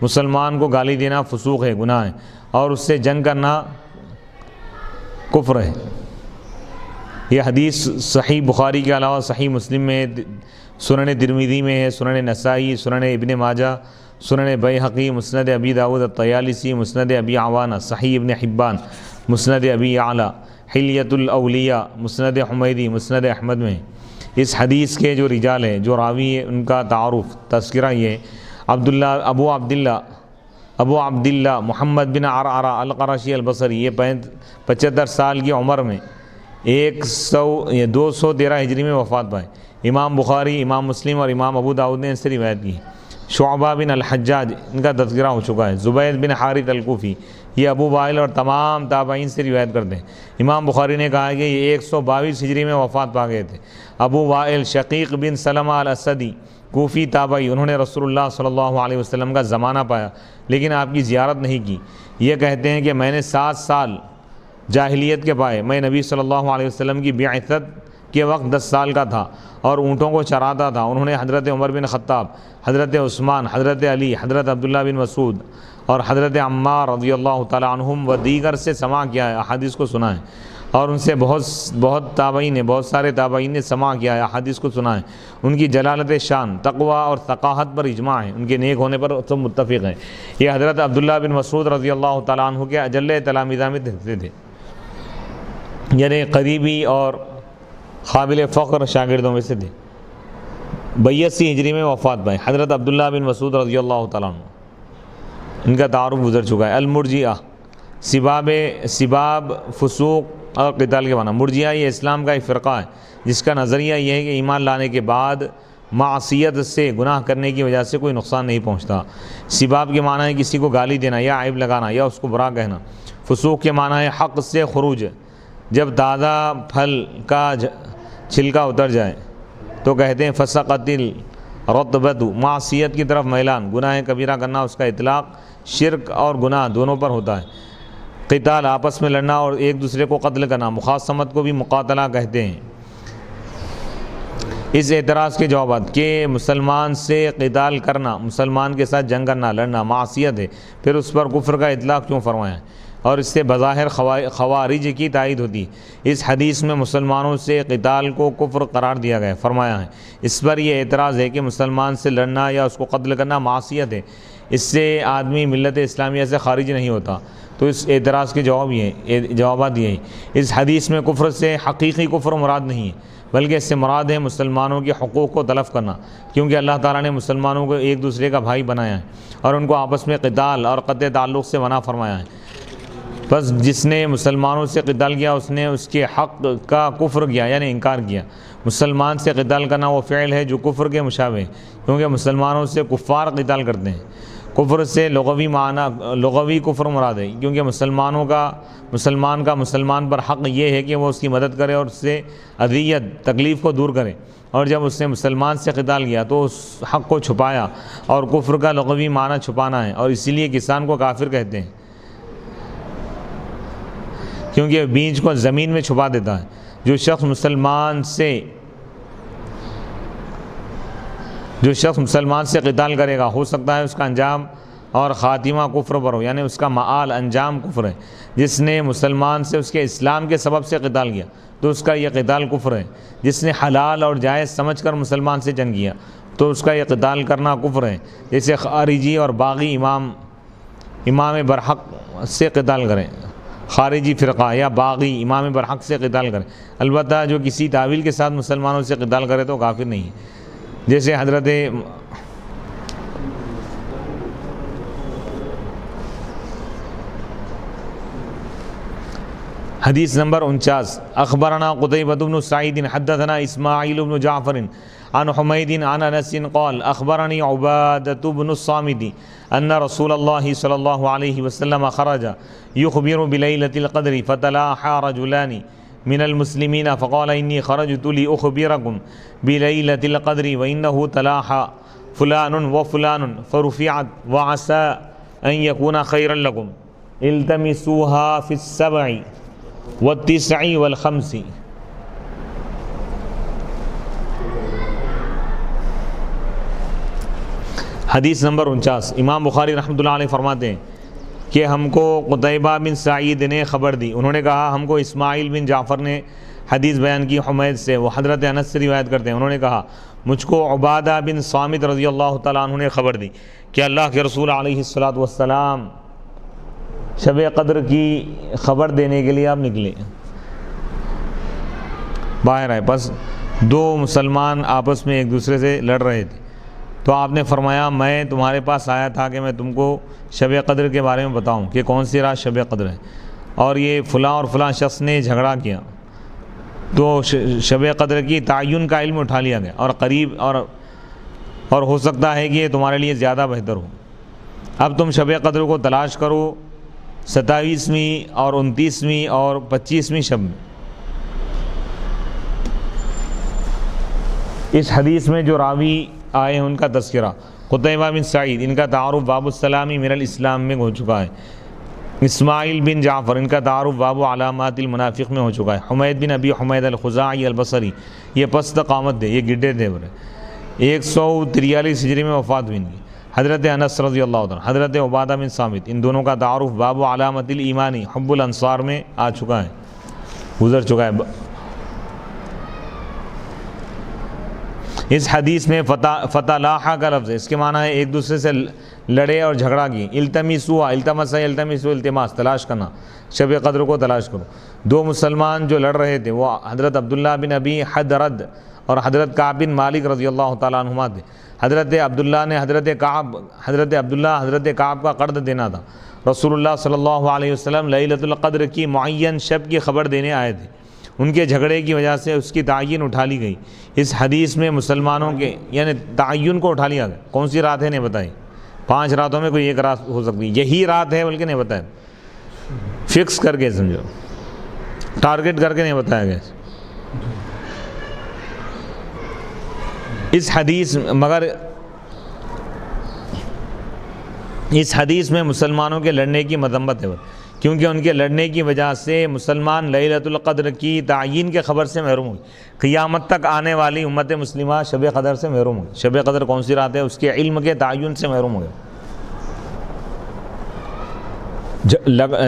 مسلمان کو گالی دینا فسوق ہے، گناہ ہے، اور اس سے جنگ کرنا کفر ہے۔ یہ حدیث صحیح بخاری کے علاوہ صحیح مسلم میں، سنن ترمذی میں ہے، سنن نسائی، سنن ابن ماجہ، سنن بیہقی، مسند ابی داؤد الطیالسی، مسند ابی عوانہ، صحیح ابن حبان، مسند ابی اعلیٰ، حلیۃ الاولیاء، مسند حمیدی، مسند احمد میں۔ اس حدیث کے جو رجال ہیں، جو راوی ہیں، ان کا تعارف تذکرہ یہ ہے ابو عبداللہ محمد بن عرعرہ القرشی البصری، یہ 75 سال کی عمر میں 213 ہجری میں وفات پائے۔ امام بخاری، امام مسلم اور امام ابو داؤد نے ان سے روایت کی۔ شعبہ بن الحجاج ان کا تذکرہ ہو چکا ہے۔ زبید بن حارث الکوفی، یہ ابو وائل اور تمام تابعین سے روایت کرتے ہیں۔ امام بخاری نے کہا کہ یہ 122 ہجری میں وفات پا گئے تھے۔ ابو وائل شقیق بن سلمہ الاسدی کوفی تابعی، انہوں نے رسول اللہ صلی اللہ علیہ وسلم کا زمانہ پایا لیکن آپ کی زیارت نہیں کی۔ یہ کہتے ہیں کہ میں نے 7 سال جاہلیت کے پائے، میں نبی صلی اللہ علیہ وسلم کی بعثت کے وقت 10 سال کا تھا اور اونٹوں کو چراتا تھا۔ انہوں نے حضرت عمر بن خطاب، حضرت عثمان، حضرت علی، حضرت عبداللہ بن مسعود اور حضرت عمار رضی اللہ تعالیٰ عنہم و دیگر سے سماع کیا ہے، احادیث کو سنا ہے، اور ان سے بہت سارے تابعین نے سماع کیا ہے، احادیث کو سنا ہے۔ ان کی جلالت شان، تقوی اور ثقاہت پر اجماع ہے، ان کے نیک ہونے پر سب متفق ہیں۔ یہ حضرت عبداللہ بن مسعود رضی اللہ تعالیٰ عنہ کے اجل تلامذہ میں سے تھے، یعنی قریبی اور قابل فخر شاگردوں میں سے تھے۔ 82 ہجری میں وفات پائے۔ حضرت عبداللہ بن مسعود رضی اللہ تعالیٰ عنہ، ان کا تعارف گزر چکا ہے۔ المرجئہ، سباب فسوق اور قتال کے معنی۔ مرجئہ یہ اسلام کا ایک فرقہ ہے جس کا نظریہ یہ ہے کہ ایمان لانے کے بعد معصیت سے، گناہ کرنے کی وجہ سے کوئی نقصان نہیں پہنچتا۔ سباب کے معنی ہے کسی کو گالی دینا یا عیب لگانا یا اس کو برا کہنا۔ فسوق کے معنی ہے حق سے خروج، جب تازہ پھل کا چھلکا اتر جائے تو کہتے ہیں فسقت الرطبۃ، معصیت کی طرف میلان، گناہ کبیرہ کرنا، اس کا اطلاق شرک اور گناہ دونوں پر ہوتا ہے۔ قتال، آپس میں لڑنا اور ایک دوسرے کو قتل کرنا، مخاصمت کو بھی مقاتلہ کہتے ہیں۔ اس اعتراض کے جوابات کہ مسلمان سے قتال کرنا، مسلمان کے ساتھ جنگ کرنا، لڑنا معصیت ہے، پھر اس پر کفر کا اطلاق کیوں فرمایا ہے، اور اس سے بظاہر خوارج کی تائید ہوتی ہے۔ اس حدیث میں مسلمانوں سے قتال کو کفر قرار دیا گیا، فرمایا ہے۔ اس پر یہ اعتراض ہے کہ مسلمان سے لڑنا یا اس کو قتل کرنا معصیت ہے، اس سے آدمی ملت اسلامیہ سے خارج نہیں ہوتا۔ تو اس اعتراض کے جوابات یہ ہیں۔ اس حدیث میں کفر سے حقیقی کفر مراد نہیں ہے، بلکہ اس سے مراد ہے مسلمانوں کے حقوق کو تلف کرنا، کیونکہ اللہ تعالیٰ نے مسلمانوں کو ایک دوسرے کا بھائی بنایا ہے اور ان کو آپس میں قتال اور قطع تعلق سے منع فرمایا ہے۔ بس جس نے مسلمانوں سے قتال کیا اس نے اس کے حق کا کفر کیا، یعنی انکار کیا۔ مسلمان سے قتال کرنا وہ فعل ہے جو کفر کے مشابہ ہے، کیونکہ مسلمانوں سے کفار قتال کرتے ہیں۔ کفر سے لغوی کفر مراد ہے، کیونکہ مسلمان کا مسلمان پر حق یہ ہے کہ وہ اس کی مدد کرے اور اس سے اذیت، تکلیف کو دور کرے، اور جب اس نے مسلمان سے قتال کیا تو اس حق کو چھپایا، اور کفر کا لغوی معنی چھپانا ہے، اور اسی لیے کسان کو کافر کہتے ہیں، کیونکہ بیج کو زمین میں چھپا دیتا ہے۔ جو شخص مسلمان سے قتال کرے گا، ہو سکتا ہے اس کا انجام اور خاتمہ کفر پر ہو، یعنی اس کا معال انجام کفر ہے۔ جس نے مسلمان سے اس کے اسلام کے سبب سے قتال کیا تو اس کا یہ قتال کفر ہے۔ جس نے حلال اور جائز سمجھ کر مسلمان سے جنگ کیا تو اس کا یہ قتال کرنا کفر ہے۔ جیسے خارجی اور باغی امام برحق سے قتال کریں، خارجی فرقہ یا باغی امام برحق سے قتال کریں، البتہ جو کسی تعویل کے ساتھ مسلمانوں سے قتال کرے تو کافر نہیں ہے۔ جیسے حضرت حدیث نمبر 49، اخبرنا قتيبة بن سعيد حدثنا اسماعيل بن جعفر عن حميد عن انس قال اخبرني عبادة بن الصامت ان رسول الله صلى الله عليه وسلم خرج يخبر بليلة القدر فتلاحى رجلان من المسلمين فقال اني خرجت لاخبركم بليلة القدر وانه تلاحى فلان وفلان فرفعت وعسى ان يكون خيرا لكم التمسوها في السبع والتسع والخمس۔ حدیث نمبر 49، امام بخاری رحمۃ اللہ علیہ فرماتے ہیں کہ ہم کو قتیبہ بن سعید نے خبر دی، انہوں نے کہا ہم کو اسماعیل بن جعفر نے حدیث بیان کی حمید سے، وہ حضرت انس سے روایت کرتے ہیں، انہوں نے کہا مجھ کو عبادہ بن صامت رضی اللہ تعالیٰ عنہ نے خبر دی کہ اللہ کے رسول علیہ الصلاۃ والسلام شب قدر کی خبر دینے کے لیے آپ نکلے، باہر آئے، بس دو مسلمان آپس میں ایک دوسرے سے لڑ رہے تھے تو آپ نے فرمایا میں تمہارے پاس آیا تھا کہ میں تم کو شب قدر کے بارے میں بتاؤں کہ کون سی رات شب قدر ہے، اور یہ فلاں اور فلاں شخص نے جھگڑا کیا تو شب قدر کی تعین کا علم اٹھا لیا گیا، اور قریب اور ہو سکتا ہے کہ یہ تمہارے لیے زیادہ بہتر ہو۔ اب تم شب قدر کو تلاش کرو 27ویں اور 29ویں اور 25ویں شب میں۔ اس حدیث میں جو راوی آئے ہیں ان کا تذکرہ قتیبہ بن سعید، ان کا تعارف باب السلامی من الاسلام میں ہو چکا ہے، اسماعیل بن جعفر ان کا تعارف باب علامات المنافق میں ہو چکا ہے، حمید بن ابی حمید الخزاعی البصری یہ پست قامت تھے، یہ گڈے تھے، 143 ہجری میں وفات ہوئی ان کی، حضرت انس رضی اللہ عنہ، حضرت عبادہ بن صامت، ان دونوں کا تعارف باب علامت الایمانی حب الانصار میں آ چکا ہے، گزر چکا ہے۔ اس حدیث میں فتلاحا کا لفظ ہے، اس کے معنی ہے ایک دوسرے سے لڑے اور جھگڑا کی، التمسوا، التماس تلاش کرنا، شب قدر کو تلاش کرو۔ دو مسلمان جو لڑ رہے تھے وہ حضرت عبداللہ بن ابی حدرد اور حضرت کعب بن مالک رضی اللہ تعالیٰ عنہما تھے۔ حضرت عبداللہ نے حضرت کعب کا قرض دینا تھا، رسول اللہ صلی اللہ علیہ وسلم لیلۃ القدر کی معین شب کی خبر دینے آئے تھے، ان کے جھگڑے کی وجہ سے اس کی تعین اٹھا لی گئی۔ اس حدیث میں مسلمانوں کے یعنی تعین کو اٹھا لیا گیا، کون سی رات ہے نہیں بتائی، 5 راتوں میں کوئی ایک رات ہو سکتی، یہی رات ہے بلکہ نہیں بتایا، فکس کر کے سمجھو، ٹارگٹ کر کے نہیں بتایا گیا۔ اس حدیث میں مسلمانوں کے لڑنے کی مذمت ہے، کیونکہ ان کے لڑنے کی وجہ سے مسلمان لیلۃ القدر کی تعین کے خبر سے محروم ہوئی، قیامت تک آنے والی امت مسلمہ شب قدر سے محروم ہوئی، شب قدر کون سی رات ہے اس کے علم کے تعین سے محروم ہو گئے۔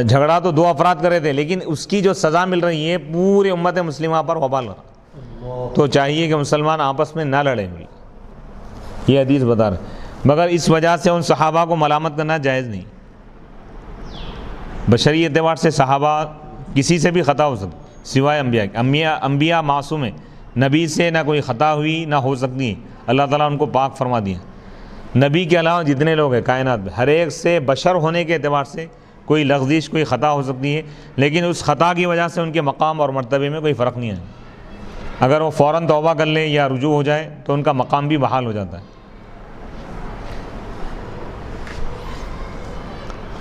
جھگڑا تو 2 افراد کر رہے تھے لیکن اس کی جو سزا مل رہی ہے پورے امت مسلمہ پر وبال کر، تو چاہیے کہ مسلمان آپس میں نہ لڑیں، یہ حدیث بتا رہے، مگر اس وجہ سے ان صحابہ کو ملامت کرنا جائز نہیں، بشری اعتبار سے صحابہ کسی سے بھی خطا ہو سکتی سوائے انبیاء معصوم ہیں، نبی سے نہ کوئی خطا ہوئی نہ ہو سکتی ہے، اللہ تعالیٰ ان کو پاک فرما دیا۔ نبی کے علاوہ جتنے لوگ ہیں کائنات میں ہر ایک سے بشر ہونے کے اعتبار سے کوئی لغزش کوئی خطا ہو سکتی ہے، لیکن اس خطا کی وجہ سے ان کے مقام اور مرتبے میں کوئی فرق نہیں ہے، اگر وہ فوراً توبہ کر لیں یا رجوع ہو جائے تو ان کا مقام بھی بحال ہو جاتا ہے۔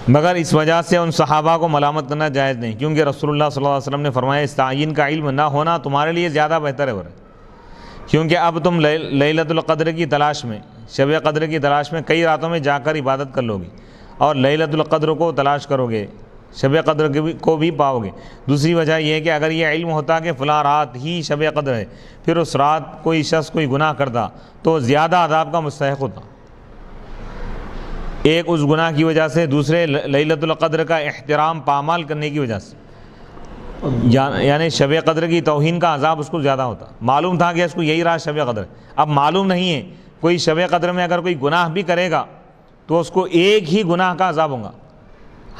مگر اس وجہ سے ان صحابہ کو ملامت کرنا جائز نہیں، کیونکہ رسول اللہ صلی اللہ علیہ وسلم نے فرمایا اس تعین کا علم نہ ہونا تمہارے لیے زیادہ بہتر ہے، کیونکہ اب تم لیلۃ القدر کی تلاش میں شب قدر کی تلاش میں کئی راتوں میں جا کر عبادت کر لو گے اور لیلۃ القدر کو تلاش کرو گے، شب قدر کو بھی پاؤ گے۔ دوسری وجہ یہ ہے کہ اگر یہ علم ہوتا کہ فلاں رات ہی شب قدر ہے، پھر اس رات کوئی شخص کوئی گناہ کرتا تو زیادہ عذاب کا مستحق ہوتا، ایک اس گناہ کی وجہ سے، دوسرے لیلۃ القدر کا احترام پامال کرنے کی وجہ سے، یعنی شب قدر کی توہین کا عذاب اس کو زیادہ ہوتا. معلوم تھا کہ اس کو یہی رات شب قدر ہے، اب معلوم نہیں ہے. کوئی شب قدر میں اگر کوئی گناہ بھی کرے گا تو اس کو ایک ہی گناہ کا عذاب ہوگا،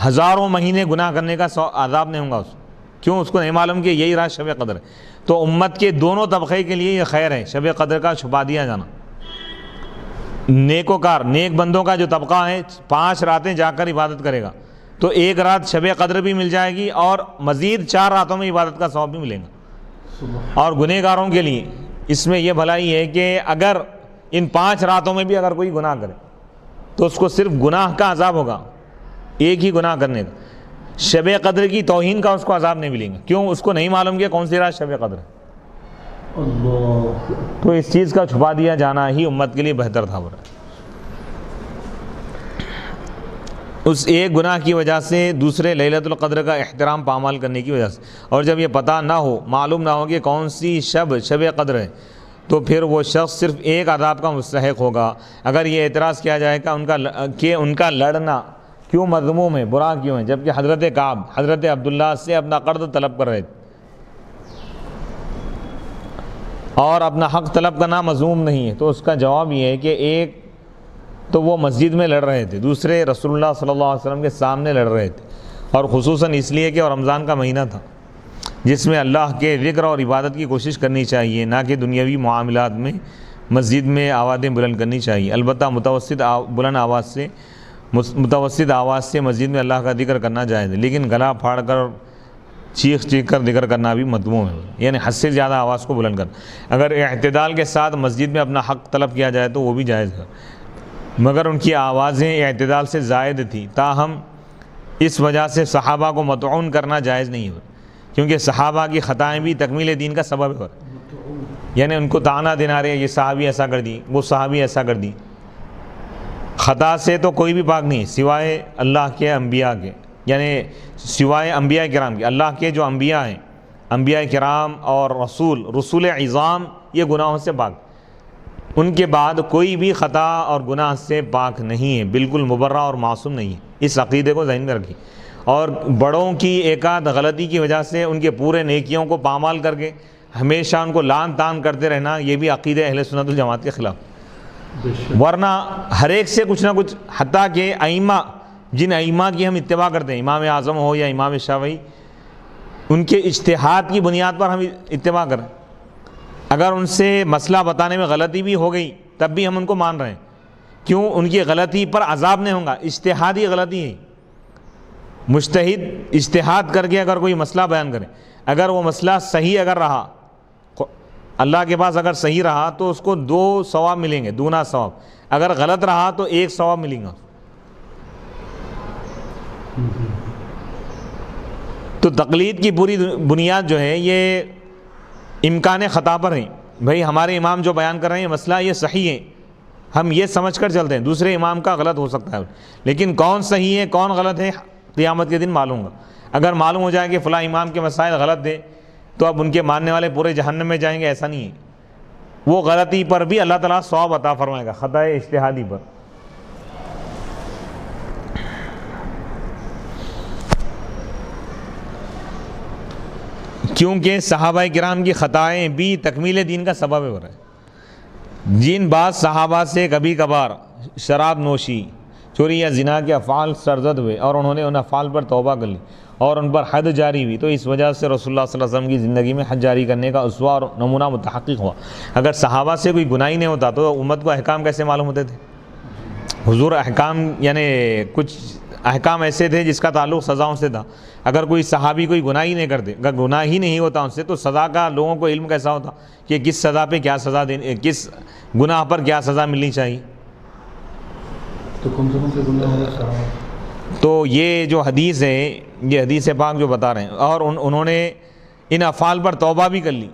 ہزاروں مہینے گناہ کرنے کا عذاب نہیں ہوگا اس کو. کیوں؟ اس کو نہیں معلوم کہ یہی رات شب قدر ہے. تو امت کے دونوں طبقے کے لیے یہ خیر ہے شب قدر کا چھپا دیا جانا. نیکوکار نیک بندوں کا جو طبقہ ہے 5 راتیں جا کر عبادت کرے گا تو ایک رات شب قدر بھی مل جائے گی اور مزید 4 راتوں میں عبادت کا ثواب بھی ملے گا. اور گنہگاروں کے لیے اس میں یہ بھلائی ہے کہ اگر ان 5 راتوں میں بھی اگر کوئی گناہ کرے تو اس کو صرف گناہ کا عذاب ہوگا، ایک ہی گناہ کرنے کا. شب قدر کی توہین کا اس کو عذاب نہیں ملے گا. کیوں؟ اس کو نہیں معلوم کہ کون سی رات شب قدر ہے. تو اس چیز کا چھپا دیا جانا ہی امت کے لیے بہتر تھا. اس ایک گناہ کی وجہ سے، دوسرے لیلۃ القدر کا احترام پامال کرنے کی وجہ سے. اور جب یہ پتہ نہ ہو، معلوم نہ ہو کہ کون سی شب قدر ہے تو پھر وہ شخص صرف ایک عذاب کا مستحق ہوگا. اگر یہ اعتراض کیا جائے کہ ان کا لڑنا کیوں مذموم ہے، برا کیوں ہے، جبکہ حضرت کعب حضرت عبداللہ سے اپنا قرض طلب کر رہے تھے اور اپنا حق طلب کرنا مذموم نہیں ہے، تو اس کا جواب یہ ہے کہ ایک تو وہ مسجد میں لڑ رہے تھے، دوسرے رسول اللہ صلی اللہ علیہ وسلم کے سامنے لڑ رہے تھے. اور خصوصاً اس لیے کہ رمضان کا مہینہ تھا جس میں اللہ کے ذکر اور عبادت کی کوشش کرنی چاہیے، نہ کہ دنیاوی معاملات میں مسجد میں آوازیں بلند کرنی چاہیے. البتہ متوسط آواز سے مسجد میں اللہ کا ذکر کرنا جائز ہے، لیکن گلا پھاڑ کر چیخ کر ذکر کرنا بھی مذموم ہے، یعنی حد سے زیادہ آواز کو بلند کرنا. اگر اعتدال کے ساتھ مسجد میں اپنا حق طلب کیا جائے تو وہ بھی جائز ہے، مگر ان کی آوازیں اعتدال سے زائد تھی. تاہم اس وجہ سے صحابہ کو مطعون کرنا جائز نہیں ہے، کیونکہ صحابہ کی خطائیں بھی تکمیل دین کا سبب ہے. یعنی ان کو طعنہ دینا رہے، یہ صحابی ایسا کر دی، وہ صحابی ایسا کر دی. خطا سے تو کوئی بھی پاک نہیں سوائے اللہ کے انبیاء کے، یعنی سوائے انبیاء کرام کے. اللہ کے جو انبیاء ہیں، انبیاء کرام اور رسول عظام، یہ گناہوں سے پاک. ان کے بعد کوئی بھی خطا اور گناہ سے پاک نہیں ہے، بالکل مبرہ اور معصوم نہیں ہے. اس عقیدے کو ذہن میں رکھیں. اور بڑوں کی ایک آدھ غلطی کی وجہ سے ان کے پورے نیکیوں کو پامال کر کے ہمیشہ ان کو لعن طعن کرتے رہنا، یہ بھی عقیدہ اہل سنت الجماعت کے خلاف. ورنہ ہر ایک سے کچھ نہ کچھ، حتیٰ کہ ائمہ، جن ائمہ کی ہم اتباع کرتے ہیں، امام اعظم ہو یا امام شافعی، ان کے اجتہاد کی بنیاد پر ہم اتباع کریں. اگر ان سے مسئلہ بتانے میں غلطی بھی ہو گئی تب بھی ہم ان کو مان رہے ہیں. کیوں؟ ان کی غلطی پر عذاب نہیں ہوگا، اجتہادی غلطی ہے. مجتہد اجتہاد کر کے اگر کوئی مسئلہ بیان کرے، اگر وہ مسئلہ صحیح اگر رہا، اللہ کے پاس اگر صحیح رہا تو اس کو 2 ثواب ملیں گے، دونا ثواب. اگر غلط رہا تو 1 ثواب ملیں گا. تو تقلید کی پوری بنیاد جو ہے یہ امکان خطا پر ہے. بھئی ہمارے امام جو بیان کر رہے ہیں مسئلہ یہ صحیح ہے، ہم یہ سمجھ کر چلتے ہیں، دوسرے امام کا غلط ہو سکتا ہے، لیکن کون صحیح ہے کون غلط ہے قیامت کے دن معلوم ہوگا. اگر معلوم ہو جائے کہ فلاں امام کے مسائل غلط تھے تو اب ان کے ماننے والے پورے جہنم میں جائیں گے، ایسا نہیں ہے. وہ غلطی پر بھی اللہ تعالیٰ ثواب عطا فرمائے گا، خطا اجتہادی پر. کیونکہ صحابہ کرام کی خطائیں بھی تکمیل دین کا سبب ہے. جن بعض صحابہ سے کبھی کبھار شراب نوشی، چوری یا زنا کے افعال سرزد ہوئے اور انہوں نے ان افعال پر توبہ کر لی اور ان پر حد جاری ہوئی، تو اس وجہ سے رسول اللہ صلی اللہ علیہ وسلم کی زندگی میں حد جاری کرنے کا اسوہ اور نمونہ متحقق ہوا. اگر صحابہ سے کوئی گناہ ہی نہیں ہوتا تو امت کو احکام کیسے معلوم ہوتے تھے؟ حضور احکام، یعنی کچھ احکام ایسے تھے جس کا تعلق سزاؤں سے تھا. اگر کوئی صحابی کوئی گناہ ہی نہیں کرتے، اگر گناہ ہی نہیں ہوتا ان سے، تو سزا کا لوگوں کو علم کیسا ہوتا کہ کس سزا پہ کیا سزا دینی، کس گناہ پر کیا سزا ملنی چاہیے؟ تو کون سے گناہ ہوگا صحابہ؟ تو یہ جو حدیث ہے، یہ حدیث پاک جو بتا رہے ہیں، اور انہوں نے ان افعال پر توبہ بھی کر لی،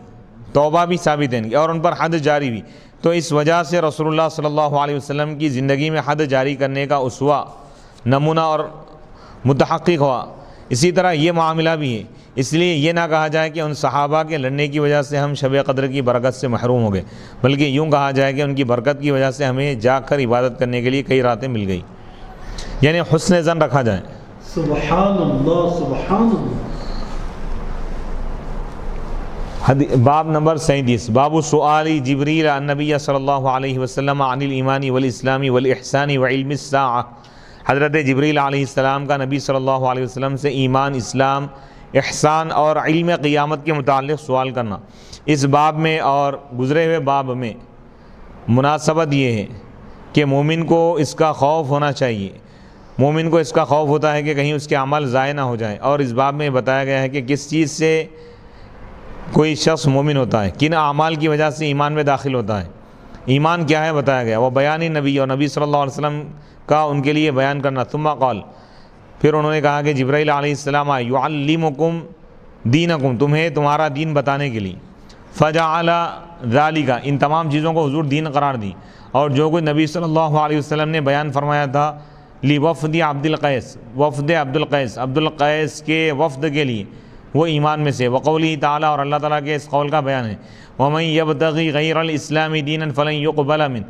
توبہ بھی ثابت ہے اور ان پر حد جاری ہوئی، تو اس وجہ سے رسول اللہ صلی اللہ علیہ وسلم کی زندگی میں حد جاری کرنے کا اسوہ، نمونہ اور متحقق ہوا. اسی طرح یہ معاملہ بھی ہے. اس لیے یہ نہ کہا جائے کہ ان صحابہ کے لڑنے کی وجہ سے ہم شب قدر کی برکت سے محروم ہو گئے، بلکہ یوں کہا جائے کہ ان کی برکت کی وجہ سے ہمیں جاگ کر عبادت کرنے کے لیے کئی راتیں مل گئی. یعنی حسن ظن رکھا جائے. سبحان اللہ سبحان اللہ. باب نمبر 37 باب سؤال جبریل عن نبی صلی اللہ علیہ وسلم عن الایمان والاسلام والاحسان وعلم الساعہ. حضرت جبریل علیہ السلام کا نبی صلی اللہ علیہ وسلم سے ایمان، اسلام، احسان اور علم قیامت کے متعلق سوال کرنا. اس باب میں اور گزرے ہوئے باب میں مناسبت یہ ہے کہ مومن کو اس کا خوف ہونا چاہیے. مومن کو اس کا خوف ہوتا ہے کہ کہیں اس کے عمل ضائع نہ ہو جائیں. اور اس باب میں بتایا گیا ہے کہ کس چیز سے کوئی شخص مومن ہوتا ہے، کن اعمال کی وجہ سے ایمان میں داخل ہوتا ہے. ایمان کیا ہے بتایا گیا. وہ بیان نبی، اور نبی صلی اللہ علیہ وسلم کا ان کے لیے بیان کرنا. ثم قال، پھر انہوں نے کہا کہ جبرائیل علیہ السلام آئے. یعلمکم دینکم، تمہیں تمہارا دین بتانے کے لیے. فجعل ذالک، ان تمام چیزوں کو حضور دین قرار دی. اور جو کچھ نبی صلی اللہ علیہ وسلم نے بیان فرمایا تھا لوفد عبد القیس، وفد عبد القیس، عبد القیس کے وفد کے لیے، وہ ایمان میں سے. وقولی تعالیٰ، اور اللہ تعالیٰ کے اس قول کا بیان ہے. ومن یبتغی غیر الاسلام دینا فلن یقبل منہ،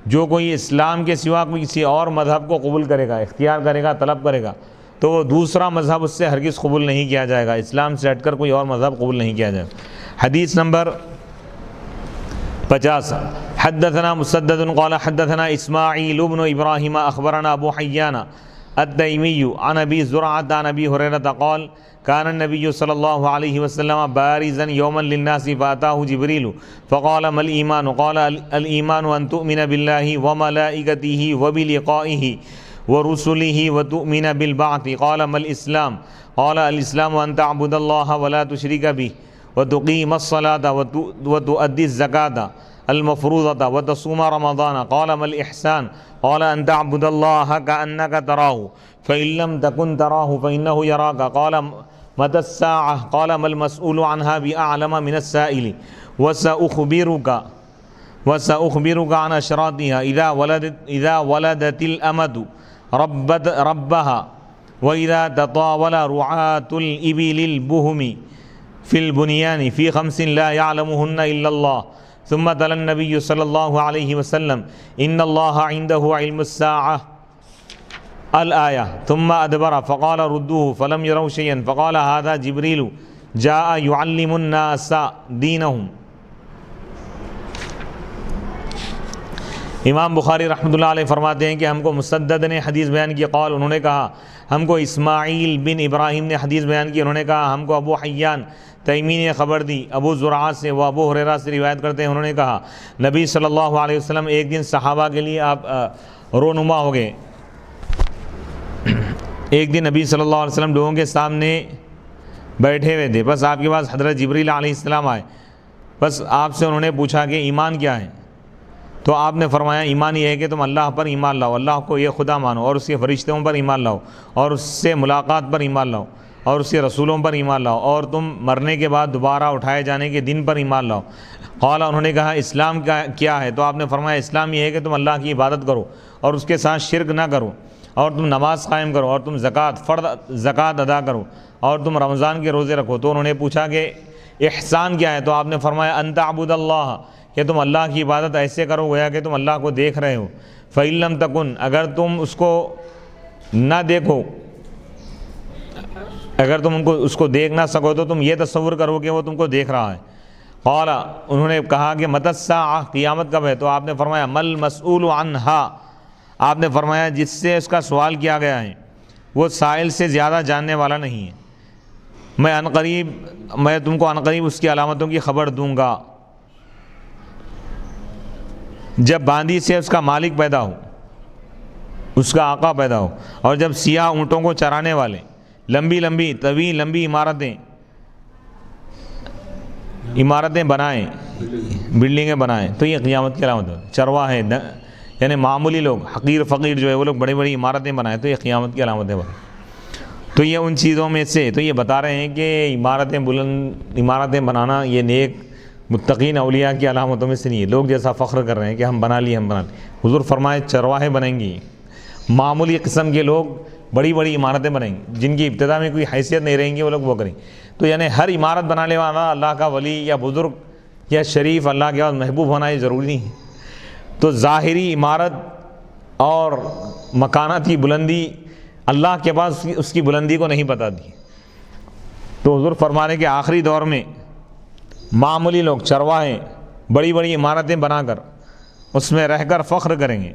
جو کوئی اسلام کے سوا کوئی کسی اور مذہب کو قبول کرے گا، اختیار کرے گا، طلب کرے گا، تو وہ دوسرا مذہب اس سے ہرگز قبول نہیں کیا جائے گا. اسلام سے ہٹ کر کوئی اور مذہب قبول نہیں کیا جائے گا. حدیث نمبر 50. حدثنا مسدد قال حدثنا اسماعیل بن ابراہیم اخبرنا ابو حیان التیمی عن ابی زرعۃ عن ابی ہریرہ قال كان النبي صلى الله عليه وسلم بارزا يوما للناس فأتاه جبريل فقال ما الإيمان؟ قال الإيمان أن تؤمن بالله وملائكته وبلقائه ورسله وتؤمن بالبعث. قال ما الإسلام؟ قال الإسلام أن تعبد الله ولا تشرك به وتقيم الصلاة وتؤدي الزكاة المفروضة وتصوم رمضان. قال ما الإحسان؟ قال أن تعبد الله كأنك تراه فإن لم تكن تراه فإنه يراك. قال متى الساعة؟ قال ما المسؤول عنها بأعلم من السائل. وسأخبرك عن أشراطها. إذا ولدت الأمة ربها وإذا تطاول رعاة الإبل البهم في البنيان في 5 لا يعلمهن إلا الله. ثم تلا النبي صلى الله عليه وسلم إن الله عنده علم الساعة الآية ثم أدبر فقال ردوه فلم يروا شيئا. فقال هذا جبريل جاء يعلم الناس دينهم. امام بخاری رحمۃ اللہ علیہ فرماتے ہیں کہ ہم کو مسدد نے حدیث بیان کی. قال، انہوں نے کہا. ہم کو اسماعیل بن ابراہیم نے حدیث بیان کی. انہوں نے کہا ہم کو ابو حیان تیمی نے خبر دی ابو زرعہ سے، وہ ابو ہریرہ سے روایت کرتے ہیں. انہوں نے کہا نبی صلی اللہ علیہ وسلم ایک دن صحابہ کے لیے آپ رونما ہو گئے. ایک دن نبی صلی اللہ علیہ وسلم لوگوں کے سامنے بیٹھے ہوئے تھے. بس آپ کے پاس حضرت جبریل علیہ السلام آئے. بس آپ سے انہوں نے پوچھا کہ ایمان کیا ہے؟ تو آپ نے فرمایا ایمان یہ ہے کہ تم اللہ پر ایمان لاؤ، اللہ کو یہ خدا مانو، اور اس کے فرشتوں پر ایمان لاؤ، اور اس سے ملاقات پر ایمان لاؤ، اور اس کے رسولوں پر ایمان لاؤ، اور تم مرنے کے بعد دوبارہ اٹھائے جانے کے دن پر ایمان لاؤ. قال، انہوں نے کہا اسلام کیا ہے؟ تو آپ نے فرمایا اسلام یہ ہے کہ تم اللہ کی عبادت کرو اور اس کے ساتھ شرک نہ کرو، اور تم نماز قائم کرو، اور تم فرض زکوٰۃ ادا کرو، اور تم رمضان کے روزے رکھو. تو انہوں نے پوچھا کہ احسان کیا ہے؟ تو آپ نے فرمایا ان تعبد اللہ، کہ تم اللہ کی عبادت ایسے کرو گویا کہ تم اللہ کو دیکھ رہے ہو. فإن لم تکن، اگر تم اس کو نہ دیکھو، اگر تم اس کو دیکھ نہ سکو تو تم یہ تصور کرو کہ وہ تم کو دیکھ رہا ہے. قال، انہوں نے کہا کہ متی الساعہ، قیامت کب ہے؟ تو آپ نے فرمایا مل مسئول عنہا، آپ نے فرمایا جس سے اس کا سوال کیا گیا ہے وہ سائل سے زیادہ جاننے والا نہیں ہے. میں تم کو عنقریب اس کی علامتوں کی خبر دوں گا. جب باندی سے اس کا مالک پیدا ہو، اس کا آقا پیدا ہو، اور جب سیاہ اونٹوں کو چرانے والے لمبی طویل لمبی عمارتیں بنائیں، بلڈنگیں بنائیں، تو یہ قیامت کی علامت ہے. چرواہے یعنی معمولی لوگ، حقیر فقیر جو ہے وہ لوگ بڑی بڑی عمارتیں بنائیں، تو یہ قیامت کی علامت ہے. تو یہ ان چیزوں میں سے تو یہ بتا رہے ہیں کہ عمارتیں بنانا یہ نیک متقین اولیاء کی علامتوں میں سے نہیں ہے. لوگ جیسا فخر کر رہے ہیں کہ ہم بنا لیے. حضور فرمائے چرواہے بنیں گی، معمولی قسم کے لوگ بڑی بڑی عمارتیں بنائیں گے جن کی ابتدا میں کوئی حیثیت نہیں رہیں گی، وہ لوگ وہ کریں. تو یعنی ہر عمارت بنانے والا اللہ کا ولی یا بزرگ یا شریف اللہ کے بعد محبوب ہونا یہ ضروری نہیں ہے. تو ظاہری عمارت اور مکانات کی بلندی اللہ کے پاس اس کی بلندی کو نہیں بتا دی. تو حضور فرمانے کے آخری دور میں معمولی لوگ چرواہے بڑی بڑی عمارتیں بنا کر اس میں رہ کر فخر کریں گے.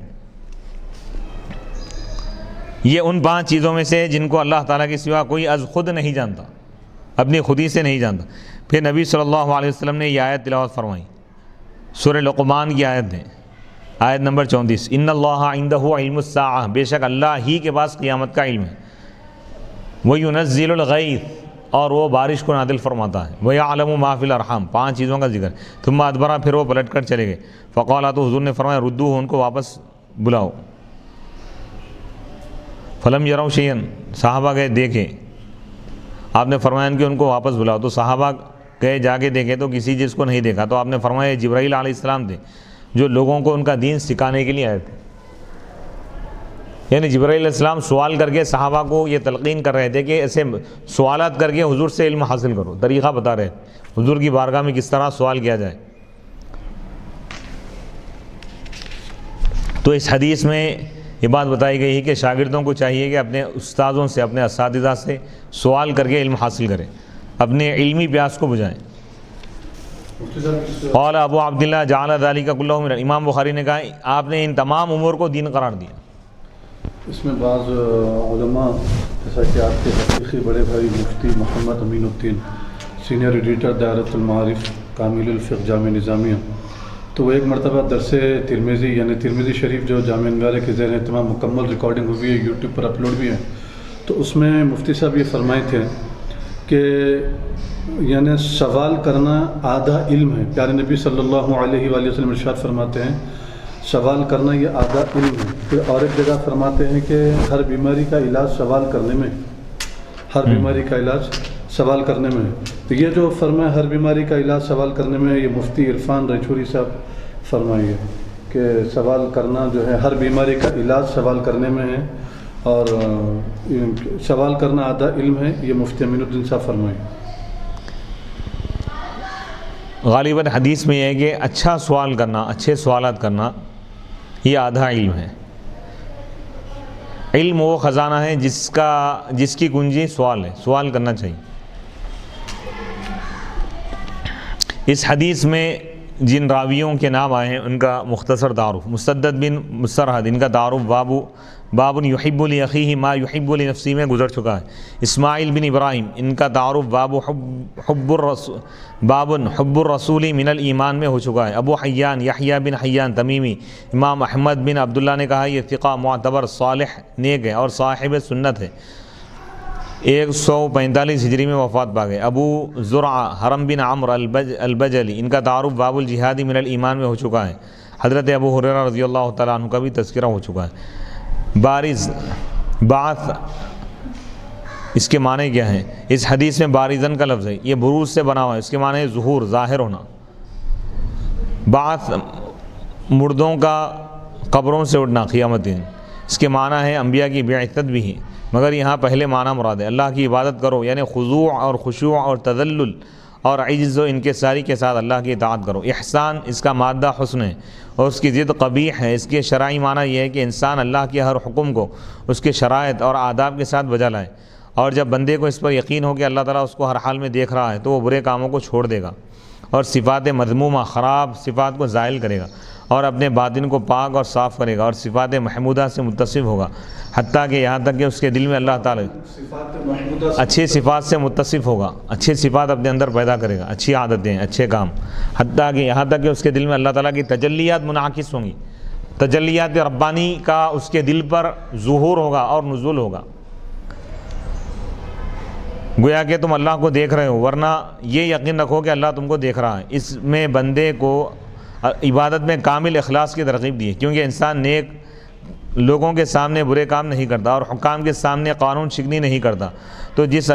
یہ ان 5 چیزوں میں سے جن کو اللہ تعالیٰ کے سوا کوئی از خود نہیں جانتا، اپنی خودی سے نہیں جانتا. پھر نبی صلی اللہ علیہ وسلم نے یہ آیت تلاوت فرمائی، سورہ لقمان کی آیت ہے، آیت نمبر 34، ان اللہ عندہ علم الساعہ، بے شک اللہ ہی کے پاس قیامت کا علم ہے، وَيُنَزِّلُ الْغَيْثَ، اور وہ بارش کو نازل فرماتا ہے، وَيَعْلَمُ مَا فِي الْأَرْحَامِ، 5 چیزوں کا ذکر. ثم ادبرا، پھر وہ پلٹ کر چلے گئے. فقال، تو حضور نے فرمایا ردوہ، ان کو واپس بلاؤ. فلم یروا شیئا، صحابہ گئے دیکھے، آپ نے فرمایا کہ ان کو واپس بلاؤ. تو صحابہ گئے جا کے دیکھے تو کسی چیز کو نہیں دیکھا. تو آپ نے فرمایا جبرائیل علیہ السلام تھے جو لوگوں کو ان کا دین سکھانے کے لیے آئے تھے. یعنی جبرائیل علیہ السلام سوال کر کے صحابہ کو یہ تلقین کر رہے تھے کہ ایسے سوالات کر کے حضور سے علم حاصل کرو، طریقہ بتا رہے تھے حضور کی بارگاہ میں کس طرح سوال کیا جائے. تو اس حدیث میں یہ بات بتائی گئی ہے کہ شاگردوں کو چاہیے کہ اپنے استاذوں سے، اپنے اساتذہ سے سوال کر کے علم حاصل کریں، اپنے علمی پیاس کو بجھائیں. قال ابو عبداللہ جعل ذلک کلہ من، امام بخاری نے کہا آپ نے ان تمام امور کو دین قرار دیا. اس میں بعض علماء جیسا کہ آپ کے حقیقی بڑے بھائی مفتی محمد امین الدین، سینئر ایڈیٹر دائرۃ المعارف کامل الفقہ جامع نظامیہ، تو وہ ایک مرتبہ درس ترمذی یعنی ترمذی شریف جو جامعہ نگارہ کے زیر اہتمام مکمل ریکارڈنگ ہوئی ہے، یوٹیوب پر اپلوڈ بھی ہے، تو اس میں مفتی صاحب یہ فرمائے تھے کہ یعنی سوال کرنا آدھا علم ہے. پیارے نبی صلی اللہ علیہ وآلہ وسلم ارشاد فرماتے ہیں سوال کرنا یہ آدھا علم ہے. پھر اور ایک جگہ فرماتے ہیں کہ ہر بیماری کا علاج سوال کرنے میں، ہر بیماری کا علاج سوال کرنے میں. تو یہ جو فرمایا ہر بیماری کا علاج سوال کرنے میں، یہ مفتی عرفان رنچوری صاحب فرمائیے کہ سوال کرنا جو ہے ہر بیماری کا علاج سوال کرنے میں ہے، اور سوال کرنا آدھا علم ہے. یہ مفتی امین الدین صاحب فرمائیے. غالباً حدیث میں یہ ہے کہ اچھا سوال کرنا، اچھے سوالات کرنا یہ آدھا علم ہے. علم وہ خزانہ ہے جس کی کنجی سوال ہے، سوال کرنا چاہیے. اس حدیث میں جن راویوں کے نام آئے ہیں ان کا مختصر تعارف، مسدد بن مسرحد، ان کا تعارف باب یحب لاخیہ ما یحب لنفسہ میں گزر چکا ہے. اسماعیل بن ابراہیم، ان کا تعارف باب حب الرسول من الایمان میں ہو چکا ہے. ابو حیان یحییٰ بن حیان تمیمی، امام احمد بن عبداللہ نے کہا یہ ثقہ معتبر صالح نیک ہے اور صاحب سنت ہے. 145 ہجری میں وفات پا گئے. ابو زرعہ حرم بن عمرو البجلی، ان کا تعارف باب الجہاد من الایمان میں ہو چکا ہے. حضرت ابو ہریرہ رضی اللہ تعالیٰ عنہ کا بھی تذکرہ ہو چکا ہے. بارز، بعث، اس کے معنی کیا ہیں؟ اس حدیث میں بارزن کا لفظ ہے، یہ بروز سے بنا ہوا ہے، اس کے معنی ہے ظہور، ظاہر ہونا. بعث مردوں کا قبروں سے اٹھنا قیامت دن، اس کے معنی ہے انبیاء کی بعثت بھی ہے، مگر یہاں پہلے معنی مراد ہے اللہ کی عبادت کرو، یعنی خضوع اور خشوع اور تذلل اور عجز و انکساری کے ساتھ اللہ کی اطاعت کرو. احسان، اس کا مادہ حسن ہے اور اس کی ضد قبیح ہے. اس کے شرعی معنی یہ ہے کہ انسان اللہ کے ہر حکم کو اس کے شرائط اور آداب کے ساتھ بجا لائے، اور جب بندے کو اس پر یقین ہو کہ اللہ تعالیٰ اس کو ہر حال میں دیکھ رہا ہے تو وہ برے کاموں کو چھوڑ دے گا اور صفات مذمومہ، خراب صفات کو زائل کرے گا اور اپنے باطن کو پاک اور صاف کرے گا اور صفات محمودہ سے متصف ہوگا، حتیٰ کہ یہاں تک کہ اس کے دل میں اللہ تعالیٰ اچھی صفات سے متصف ہوگا، اچھی صفات اپنے اندر پیدا کرے گا، اچھی عادتیں، اچھے کام، حتیٰ کہ یہاں تک کہ اس کے دل میں اللہ تعالیٰ کی تجلیات منعکس ہوں گی، تجلیات ربانی کا اس کے دل پر ظہور ہوگا اور نزول ہوگا. گویا کہ تم اللہ کو دیکھ رہے ہو، ورنہ یہ یقین رکھو کہ اللہ تم کو دیکھ رہا ہے. اس میں بندے کو عبادت میں کامل اخلاص کی ترغیب دی ہے، کیونکہ انسان نیک لوگوں کے سامنے برے کام نہیں کرتا اور حکام کے سامنے قانون شکنی نہیں کرتا. تو جس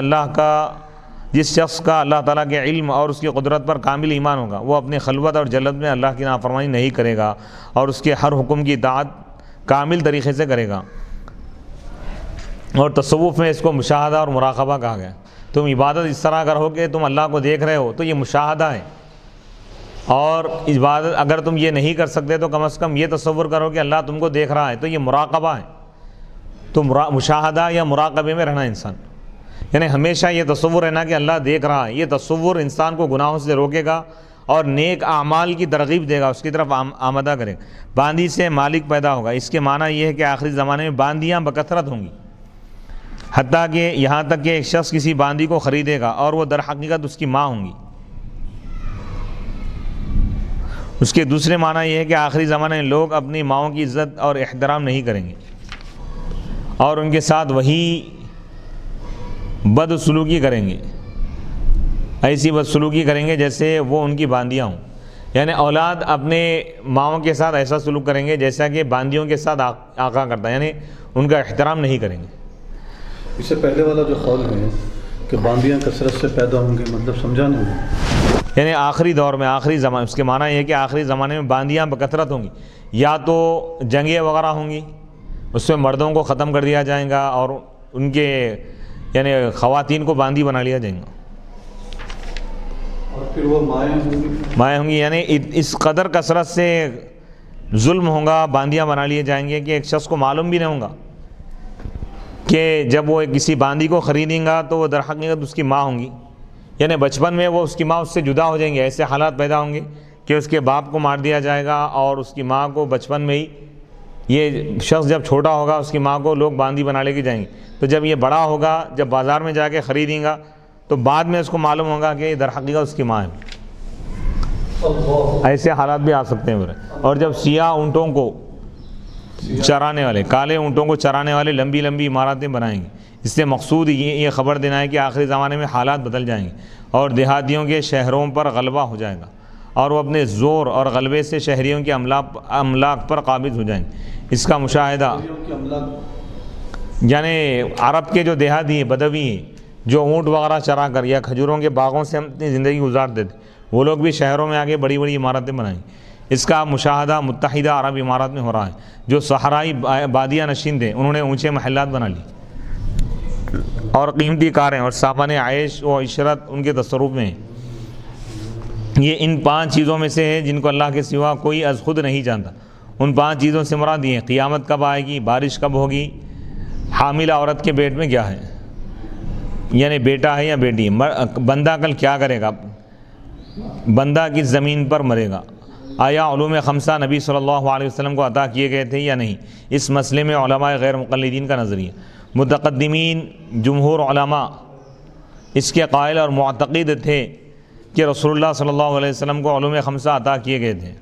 شخص کا اللہ تعالیٰ کے علم اور اس کی قدرت پر کامل ایمان ہوگا، وہ اپنے خلوت اور جلت میں اللہ کی نافرمانی نہیں کرے گا اور اس کے ہر حکم کی اطاعت کامل طریقے سے کرے گا. اور تصوف میں اس کو مشاہدہ اور مراقبہ کہا گیا. تم عبادت اس طرح کرو کہ تم اللہ کو دیکھ رہے ہو، تو یہ مشاہدہ ہے. اور عبادت اگر تم یہ نہیں کر سکتے تو کم از کم یہ تصور کرو کہ اللہ تم کو دیکھ رہا ہے، تو یہ مراقبہ ہے، تو مشاہدہ یا مراقبے میں رہنا انسان، یعنی ہمیشہ یہ تصور رہنا کہ اللہ دیکھ رہا ہے، یہ تصور انسان کو گناہوں سے روکے گا اور نیک اعمال کی ترغیب دے گا، اس کی طرف آمدہ کرے گا۔ باندی سے مالک پیدا ہوگا، اس کے معنی یہ ہے کہ آخری زمانے میں باندیاں بکثرت ہوں گی، حتیٰ کہ یہاں تک کہ ایک شخص کسی باندی کو خریدے گا اور وہ در حقیقت اس کی ماں ہوں گی۔ اس کے دوسرے معنی یہ ہے کہ آخری زمانے میں لوگ اپنی ماؤں کی عزت اور احترام نہیں کریں گے اور ان کے ساتھ وہی بدسلوکی کریں گے، ایسی بدسلوکی کریں گے جیسے وہ ان کی باندیاں ہوں، یعنی اولاد اپنے ماؤں کے ساتھ ایسا سلوک کریں گے جیسا کہ باندیوں کے ساتھ آقا کرتا ہے، یعنی ان کا احترام نہیں کریں گے۔ اس سے پہلے والا جو قول ہے کہ باندیاں کثرت سے پیدا ہوں گی، مطلب سمجھا نہیں؟ یعنی آخری دور میں، آخری زمانے، اس کے معنی یہ ہے کہ آخری زمانے میں باندیاں بکثرت ہوں گی، یا تو جنگیں وغیرہ ہوں گی، اس میں مردوں کو ختم کر دیا جائے گا اور ان کے یعنی خواتین کو باندی بنا لیا جائے گا، اور پھر وہ مائیں ہوں گی، یعنی اس قدر کثرت سے ظلم ہوگا، باندیاں بنا لیے جائیں گے کہ ایک شخص کو معلوم بھی نہیں ہوگا کہ جب وہ کسی باندی کو خریدیں گا تو وہ در حقیقت اس کی ماں ہوں گی، یعنی بچپن میں وہ اس کی ماں اس سے جدا ہو جائیں گے، ایسے حالات پیدا ہوں گے کہ اس کے باپ کو مار دیا جائے گا اور اس کی ماں کو بچپن میں ہی، یہ شخص جب چھوٹا ہوگا اس کی ماں کو لوگ باندی بنا لے کے جائیں گے، تو جب یہ بڑا ہوگا، جب بازار میں جا کے خریدیں گا تو بعد میں اس کو معلوم ہوگا کہ در حقیقت اس کی ماں ہے۔ ایسے حالات بھی آ سکتے ہیں میرے۔ اور جب سیاہ اونٹوں کو چرانے والے، کالے اونٹوں کو چرانے والے لمبی لمبی عمارتیں بنائیں گے، اس سے مقصود یہ خبر دینا ہے کہ آخری زمانے میں حالات بدل جائیں گے اور دیہاتیوں کے شہروں پر غلبہ ہو جائے گا اور وہ اپنے زور اور غلبے سے شہریوں کے املاک پر قابض ہو جائیں گے۔ اس کا مشاہدہ یعنی عرب کے جو دیہاتی ہیں، بدوی ہیں، جو اونٹ وغیرہ چرا کر یا کھجوروں کے باغوں سے اپنی زندگی گزارتے تھے، وہ لوگ بھی شہروں میں آگے بڑی بڑی عمارتیں بنائیں۔ اس کا مشاہدہ متحدہ عرب امارات میں ہو رہا ہے، جو صحرائی بادیہ نشین تھے انہوں نے اونچے محلات بنا لی اور قیمتی کاریں اور سامان عیش و عشرت ان کے تصرف میں ہیں۔ یہ ان 5 چیزوں میں سے ہے جن کو اللہ کے سوا کوئی از خود نہیں جانتا۔ ان 5 چیزوں سے مراد یہ ہیں: قیامت کب آئے گی، بارش کب ہوگی، حاملہ عورت کے پیٹ میں کیا ہے، یعنی بیٹا ہے یا بیٹی، بندہ کل کیا کرے گا، بندہ کس زمین پر مرے گا، آیا علوم 5 نبی صلی اللہ علیہ وسلم کو عطا کیے گئے تھے یا نہیں۔ اس مسئلے میں علماء غیر مقلدین کا نظریہ، متقدمین جمہور علماء اس کے قائل اور معتقد تھے کہ رسول اللہ صلی اللہ علیہ وسلم کو علوم 5 عطا کیے گئے تھے،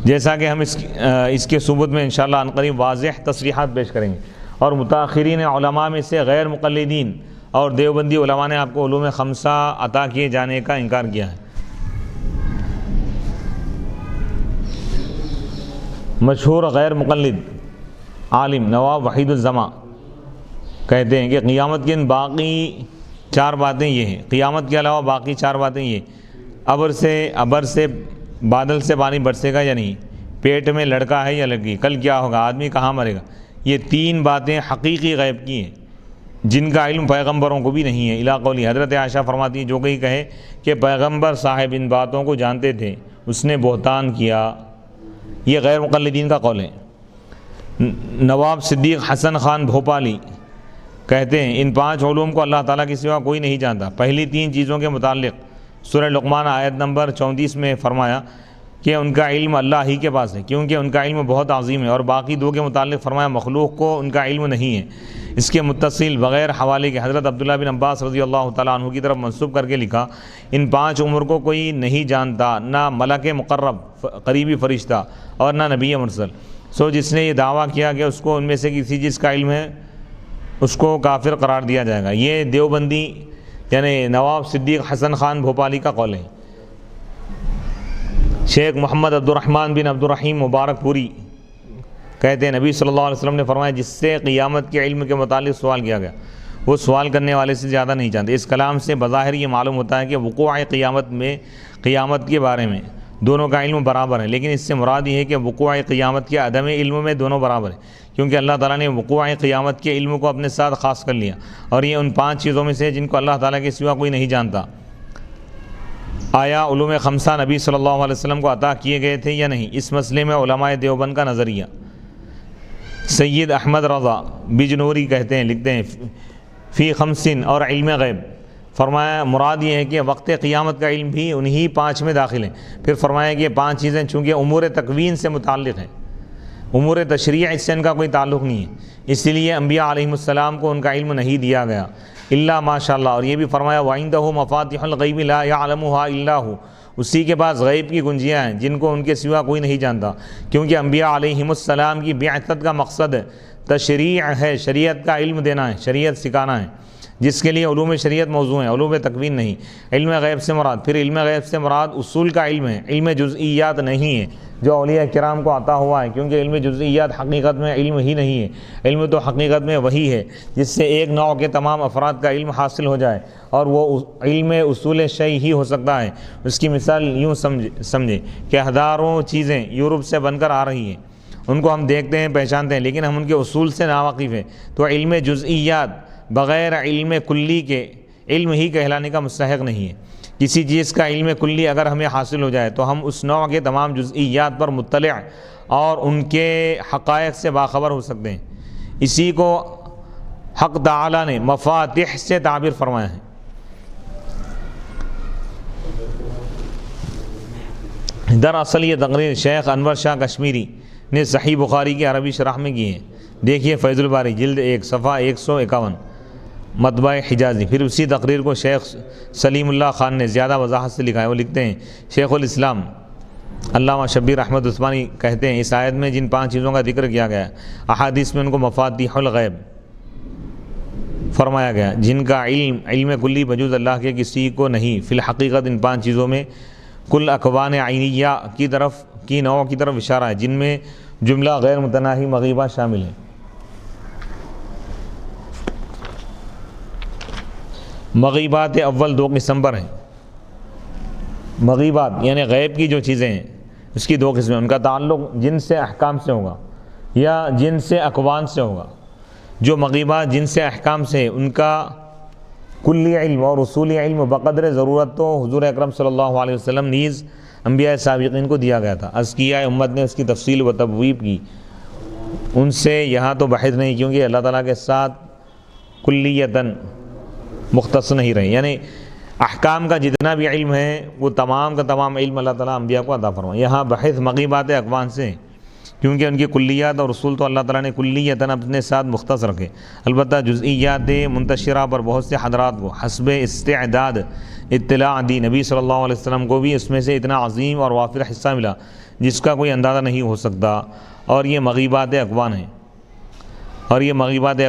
جیسا کہ ہم اس کے ثبوت میں انشاءاللہ عنقریب واضح تصریحات پیش کریں گے۔ اور متاخرین علماء میں سے غیر مقلدین اور دیوبندی علماء نے آپ کو علوم 5 عطا کیے جانے کا انکار کیا ہے۔ مشہور غیر مقلد عالم نواب وحید الزماں کہتے ہیں کہ قیامت کے ان باقی 4 باتیں یہ ہیں، قیامت کے علاوہ باقی 4 باتیں یہ: ابر سے بادل سے پانی برسے گا یا نہیں، پیٹ میں لڑکا ہے یا لڑکی، کل کیا ہوگا، آدمی کہاں مرے گا۔ یہ 3 باتیں حقیقی غیب کی ہیں جن کا علم پیغمبروں کو بھی نہیں ہے۔ الا قولی، حضرت عائشہ فرماتی ہیں جو کوئی کہے کہ پیغمبر صاحب ان باتوں کو جانتے تھے، اس نے بہتان کیا۔ یہ غیر مقلدین کا قول ہے۔ نواب صدیق حسن خان بھوپالی کہتے ہیں ان 5 علوم کو اللہ تعالیٰ کے سوا کوئی نہیں جانتا۔ پہلی 3 چیزوں کے متعلق سورہ لقمان آیت نمبر 34 میں فرمایا کہ ان کا علم اللہ ہی کے پاس ہے، کیونکہ ان کا علم بہت عظیم ہے، اور باقی 2 کے متعلق فرمایا مخلوق کو ان کا علم نہیں ہے۔ اس کے متصل بغیر حوالے کے حضرت عبداللہ بن عباس رضی اللہ تعالیٰ عنہ کی طرف منسوب کر کے لکھا ان 5 امور کو کوئی نہیں جانتا، نہ ملک مقرب قریبی فرشتہ اور نہ نبی مرسل، سو جس نے یہ دعویٰ کیا کہ اس کو ان میں سے کسی چیز کا علم ہے اس کو کافر قرار دیا جائے گا۔ یہ دیوبندی یعنی نواب صدیق حسن خان بھوپالی کا قول ہے۔ شیخ محمد عبد الرحمن بن عبد الرحیم مبارک پوری کہتے ہیں نبی صلی اللہ علیہ وسلم نے فرمایا جس سے قیامت کے علم کے متعلق سوال کیا گیا وہ سوال کرنے والے سے زیادہ نہیں جانتے۔ اس کلام سے بظاہر یہ معلوم ہوتا ہے کہ وقوع قیامت کے بارے میں دونوں کا علم برابر ہے، لیکن اس سے مراد یہ ہے کہ وقوع قیامت کے عدم علم میں دونوں برابر ہیں، کیونکہ اللہ تعالیٰ نے وقوع قیامت کے علم کو اپنے ساتھ خاص کر لیا، اور یہ ان 5 چیزوں میں سے جن کو اللہ تعالیٰ کے سوا کوئی نہیں جانتا۔ آیا علوم خمسہ نبی صلی اللہ علیہ وسلم کو عطا کیے گئے تھے یا نہیں؟ اس مسئلے میں علماء دیوبند کا نظریہ۔ سید احمد رضا بجنوری کہتے ہیں، لکھتے ہیں فی خمسین اور علم غیب، فرمایا مراد یہ ہے کہ وقت قیامت کا علم بھی انہی 5 میں داخل ہیں۔ پھر فرمایا کہ یہ 5 چیزیں چونکہ امور تکوین سے متعلق ہیں، امور تشریع اس سے ان کا کوئی تعلق نہیں ہے، اس لیے انبیاء علیہم السلام کو ان کا علم نہیں دیا گیا الا ماشاء اللہ۔ اور یہ بھی فرمایا وَعِندَهُ مَفَاتِحُ الْغَيْبِ لَا يَعْلَمُهَا إِلَّا هُ، اسی کے پاس غیب کی کنجیاں ہیں جن کو ان کے سوا کوئی نہیں جانتا، کیونکہ انبیاء علیہم السلام کی بعثت کا مقصد تشریع ہے، شریعت کا علم دینا ہے، شریعت سکھانا ہے، جس کے لیے علوم شریعت موضوع ہیں، علوم تکوین نہیں۔ علم غیب سے مراد، پھر علم غیب سے مراد اصول کا علم ہے، علم جزئیات نہیں ہے جو اولیاء کرام کو عطا ہوا ہے، کیونکہ علم جزئیات حقیقت میں علم ہی نہیں ہے، علم تو حقیقت میں وہی ہے جس سے ایک نوع کے تمام افراد کا علم حاصل ہو جائے، اور وہ علم اصول شیء ہی ہو سکتا ہے۔ اس کی مثال یوں سمجھے کہ ہزاروں چیزیں یورپ سے بن کر آ رہی ہیں، ان کو ہم دیکھتے ہیں پہچانتے ہیں، لیکن ہم ان کے اصول سے ناواقف ہیں، تو علم جزئیات بغیر علم کلی کے علم ہی کہلانے کا مستحق نہیں ہے۔ کسی چیز کا علم کلی اگر ہمیں حاصل ہو جائے تو ہم اس نوع کے تمام جزئیات پر مطلع اور ان کے حقائق سے باخبر ہو سکتے ہیں۔ اسی کو حق تعالی نے مفاتح سے تعبیر فرمایا ہے۔ دراصل یہ تقریر شیخ انور شاہ کشمیری نے صحیح بخاری کی عربی شرح میں کی ہے، دیکھیے فیض الباری جلد 1 صفحہ 151 مطبع حجازی۔ پھر اسی تقریر کو شیخ سلیم اللہ خان نے زیادہ وضاحت سے لکھا ہے، وہ لکھتے ہیں شیخ الاسلام علامہ شبیر احمد عثمانی کہتے ہیں اس آیت میں جن 5 چیزوں کا ذکر کیا گیا احادیث میں ان کو مفاتیح الغیب فرمایا گیا، جن کا علم کلی بجوز اللہ کے کسی کو نہیں۔ فی الحقیقت ان 5 چیزوں میں کل اکوان عینیہ کی نوع کی طرف اشارہ ہے، جن میں جملہ غیر متناہی مغیبات شامل ہیں۔ مغیبات اول 2 قسم پر ہیں، مغیبات یعنی غیب کی جو چیزیں ہیں اس کی 2 قسمیں، ان کا تعلق جن سے احکام سے ہوگا یا جن سے اقوان سے ہوگا۔ جو مغیبات جن سے احکام سے ہے ان کا کلی علم اور اصولی علم بقدر ضرورت تو حضور اکرم صلی اللہ علیہ وسلم نیز انبیاء سابقین کو دیا گیا تھا، ازکیاء امت نے اس کی تفصیل و تبویب کی، ان سے یہاں تو بحث نہیں، کیونکہ اللہ تعالیٰ کے ساتھ کلیتاً مختص نہیں رہے، یعنی احکام کا جتنا بھی علم ہے وہ تمام کا تمام علم اللہ تعالیٰ انبیاء کو عطا فرمائے۔ یہاں بحث مغیبات اقوان سے، کیونکہ ان کی کلیات اور اصول تو اللہ تعالیٰ نے کلیتاً اپنے ساتھ مختص رکھے، البتہ جزئیات منتشرہ پر بہت سے حضرات کو حسب استعداد اطلاع دی، نبی صلی اللہ علیہ وسلم کو بھی اس میں سے اتنا عظیم اور وافر حصہ ملا جس کا کوئی اندازہ نہیں ہو سکتا، اور یہ مغیبات اقوان ہیں، اور یہ مغیبات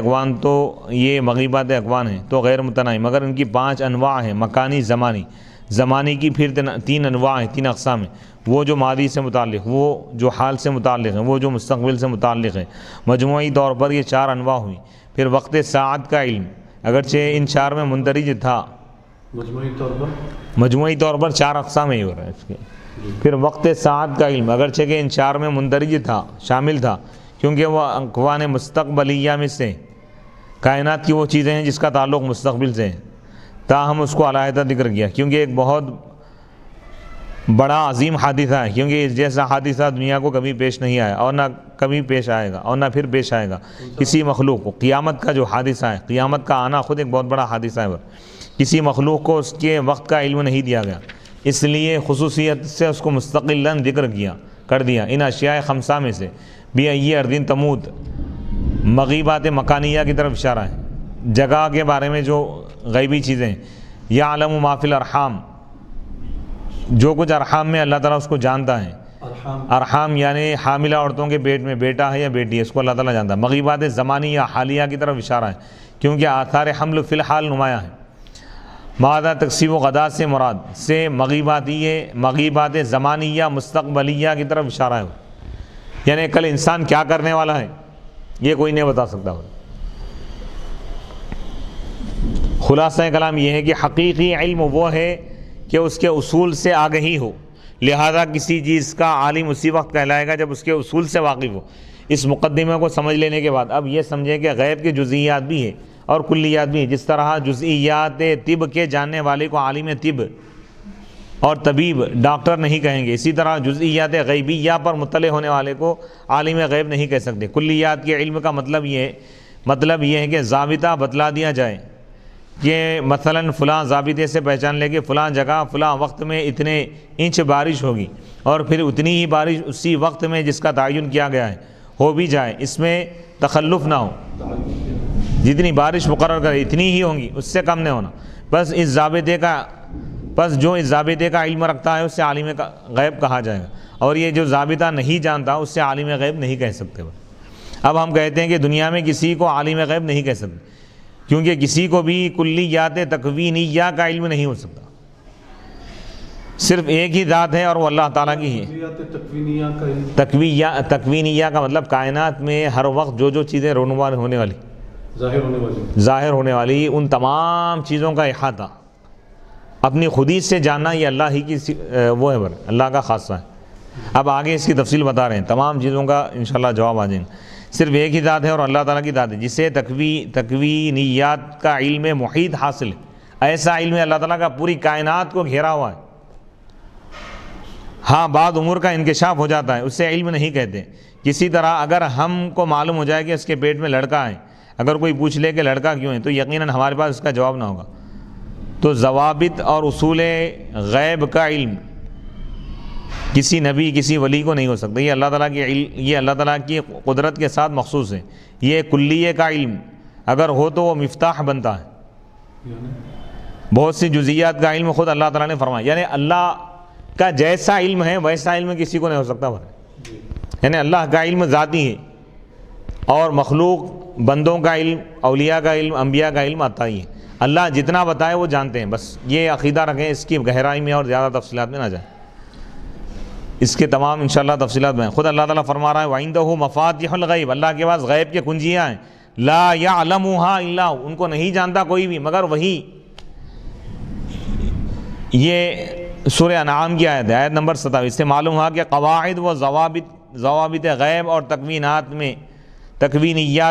اقوان ہیں تو غیر متناہی، مگر ان کی 5 انواع ہیں، مکانی زمانی کی پھر 3 انواع ہیں، 3 اقسام ہیں، وہ جو ماضی سے متعلق، وہ جو حال سے متعلق ہیں، وہ جو مستقبل سے متعلق ہے۔ مجموعی طور پر یہ 4 انواع ہوئی۔ پھر وقت ساعت کا علم اگرچہ ان 4 میں مندرج تھا، مجموعی طور پر 4 اقسام ہی ہو رہا ہے اس کے۔ پھر وقت ساعت کا علم اگرچہ کہ ان 4 میں مندرج تھا، شامل تھا، کیونکہ وہ اقوان مستقبلیہ میں سے کائنات کی وہ چیزیں ہیں جس کا تعلق مستقبل سے ہے، تاہم اس کو علیحدہ ذکر کیا کیونکہ ایک بہت بڑا عظیم حادثہ ہے، کیونکہ اس جیسا حادثہ دنیا کو کبھی پیش نہیں آیا اور نہ کبھی پیش آئے گا اور نہ پھر پیش آئے گا کسی مخلوق کو۔ قیامت کا جو حادثہ ہے، قیامت کا آنا خود ایک بہت بڑا حادثہ ہے، کسی مخلوق کو اس کے وقت کا علم نہیں دیا گیا، اس لیے خصوصیت سے اس کو مستقلاً ذکر کر دیا۔ ان اشیاء خمسہ میں سے بِأَيِّ أَرْضٍ تَمُوتُ مغیبات مکانیہ کی طرف اشارہ ہے، جگہ کے بارے میں جو غیبی چیزیں، یعلم ما فی الارحام، جو کچھ ارحام میں اللہ تعالیٰ اس کو جانتا ہے، ارحام یعنی حاملہ عورتوں کے پیٹ میں بیٹا ہے یا بیٹی ہے، اس کو اللہ تعالیٰ جانتا ہے۔ مغیبات زمانی یا حالیہ کی طرف اشارہ ہے، کیونکہ آثار حمل فی الحال نمایاں ہے۔ مادہ تقسیم و غدا سے مراد سے مغیبات زمانیہ مستقبلیہ کی طرف اشارہ ہے، یعنی کل انسان کیا کرنے والا ہے یہ کوئی نہیں بتا سکتا۔ خلاصہ کلام یہ ہے کہ حقیقی علم وہ ہے کہ اس کے اصول سے آگہی ہو، لہذا کسی چیز کا عالم اسی وقت کہلائے گا جب اس کے اصول سے واقف ہو۔ اس مقدمے کو سمجھ لینے کے بعد اب یہ سمجھیں کہ غیب کے جزئیات بھی ہے اور کلیات بھی ہے، جس طرح جزئیات طب کے جاننے والے کو عالم طب اور طبیب ڈاکٹر نہیں کہیں گے. اسی طرح جزئیات غیبیہ پر مطلع ہونے والے کو عالم غیب نہیں کہہ سکتے. کلیات کے علم کا مطلب یہ ہے کہ ضابطہ بتلا دیا جائے کہ مثلا فلاں ضابطے سے پہچان لے کہ فلاں جگہ فلاں وقت میں اتنے انچ بارش ہوگی اور پھر اتنی ہی بارش اسی وقت میں جس کا تعین کیا گیا ہے ہو بھی جائے, اس میں تخلف نہ ہو. جتنی بارش مقرر کرے اتنی ہی ہوں گی, اس سے کم نہیں ہونا. بس جو اس ضابطے کا علم رکھتا ہے اس سے عالم غیب کہا جائے گا, اور یہ جو ضابطہ نہیں جانتا اس سے عالم غیب نہیں کہہ سکتے. اب ہم کہتے ہیں کہ دنیا میں کسی کو عالم غیب نہیں کہہ سکتے, کیونکہ کسی کو بھی کلیات تکوینیہ کا علم نہیں ہو سکتا. صرف ایک ہی ذات ہے اور وہ اللہ تعالیٰ کی ہے. تکوینیہ کا مطلب کائنات میں ہر وقت جو چیزیں رونما ہونے والی, ظاہر ہونے والی, ان تمام چیزوں کا احاطہ اپنی خودی سے جاننا, یہ اللہ ہی کی وہ ہے, اللہ کا خاصہ ہے. اب آگے اس کی تفصیل بتا رہے ہیں, تمام چیزوں کا انشاءاللہ جواب آ جائیں گے. صرف ایک ہی ذات ہے اور اللہ تعالیٰ کی ذات ہے جسے تکوینیات کا علم محیط حاصل ہے. ایسا علم اللہ تعالیٰ کا پوری کائنات کو گھیرا ہوا ہے. ہاں بعض امور کا انکشاف ہو جاتا ہے, اس سے علم نہیں کہتے. کسی طرح اگر ہم کو معلوم ہو جائے کہ اس کے پیٹ میں لڑکا ہے, اگر کوئی پوچھ لے کہ لڑکا کیوں ہے, تو یقیناً ہمارے پاس اس کا جواب نہ ہوگا. تو ضوابط اور اصول غیب کا علم کسی نبی کسی ولی کو نہیں ہو سکتا. یہ اللہ تعالیٰ کی قدرت کے ساتھ مخصوص ہے. یہ کلیے کا علم اگر ہو تو وہ مفتاح بنتا ہے. بہت سی جزئیات کا علم خود اللہ تعالیٰ نے فرمایا, یعنی اللہ کا جیسا علم ہے ویسا علم کسی کو نہیں ہو سکتا. یعنی اللہ کا علم ذاتی ہے اور مخلوق بندوں کا علم, اولیاء کا علم, انبیاء کا علم آتا ہی ہے. اللہ جتنا بتائے وہ جانتے ہیں, بس یہ عقیدہ رکھیں, اس کی گہرائی میں اور زیادہ تفصیلات میں نہ جائیں. اس کے تمام انشاءاللہ تفصیلات میں خود اللہ تعالیٰ فرما رہا ہے وَعِندَهُ مَفَاتِحُ الْغَیْبِ, اللہ کے پاس غیب کے کنجیاں ہیں. لَا يَعْلَمُهَا إِلَّا هُ, ان کو نہیں جانتا کوئی بھی مگر وہی. یہ سورہ انعام کی آیت ہے, آیت نمبر 27. اس سے معلوم ہوا کہ قواعد و ضوابط غیب اور تکوینیات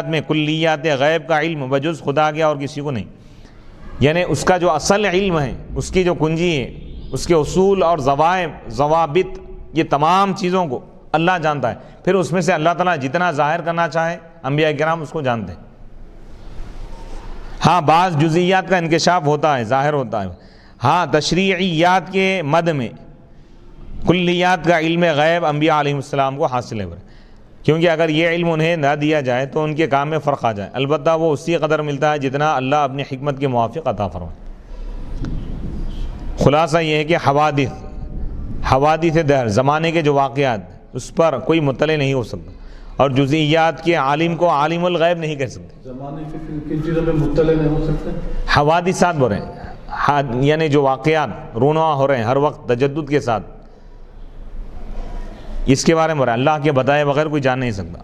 میں کلیات غیب کا علم بجز خدا کے اور کسی کو نہیں. یعنی اس کا جو اصل علم ہے, اس کی جو کنجی ہے, اس کے اصول اور ضوابط, یہ تمام چیزوں کو اللہ جانتا ہے. پھر اس میں سے اللہ تعالیٰ جتنا ظاہر کرنا چاہے انبیاء کرام اس کو جانتے ہیں. ہاں بعض جزئیات کا انکشاف ہوتا ہے, ظاہر ہوتا ہے. ہاں تشریعیات کے مد میں کلیات کا علم غیب انبیاء علیہ السلام کو حاصل ہے, کیونکہ اگر یہ علم انہیں نہ دیا جائے تو ان کے کام میں فرق آ جائے. البتہ وہ اسی قدر ملتا ہے جتنا اللہ اپنی حکمت کے موافق عطا فرمائے. خلاصہ یہ ہے کہ حوادث دہر, زمانے کے جو واقعات, اس پر کوئی مطلع نہیں ہو سکتا, اور جزئیات کے عالم کو عالم الغیب نہیں کہہ سکتے. زمانے کی کن چیزوں میں مطلع نہیں ہو سکتے؟ حوادثات بول رہے ہیں, یعنی جو واقعات رونما ہو رہے ہیں ہر وقت تجدد کے ساتھ, اس کے بارے میں بول رہے ہیں. اللہ کے بتائے بغیر کوئی جان نہیں سکتا.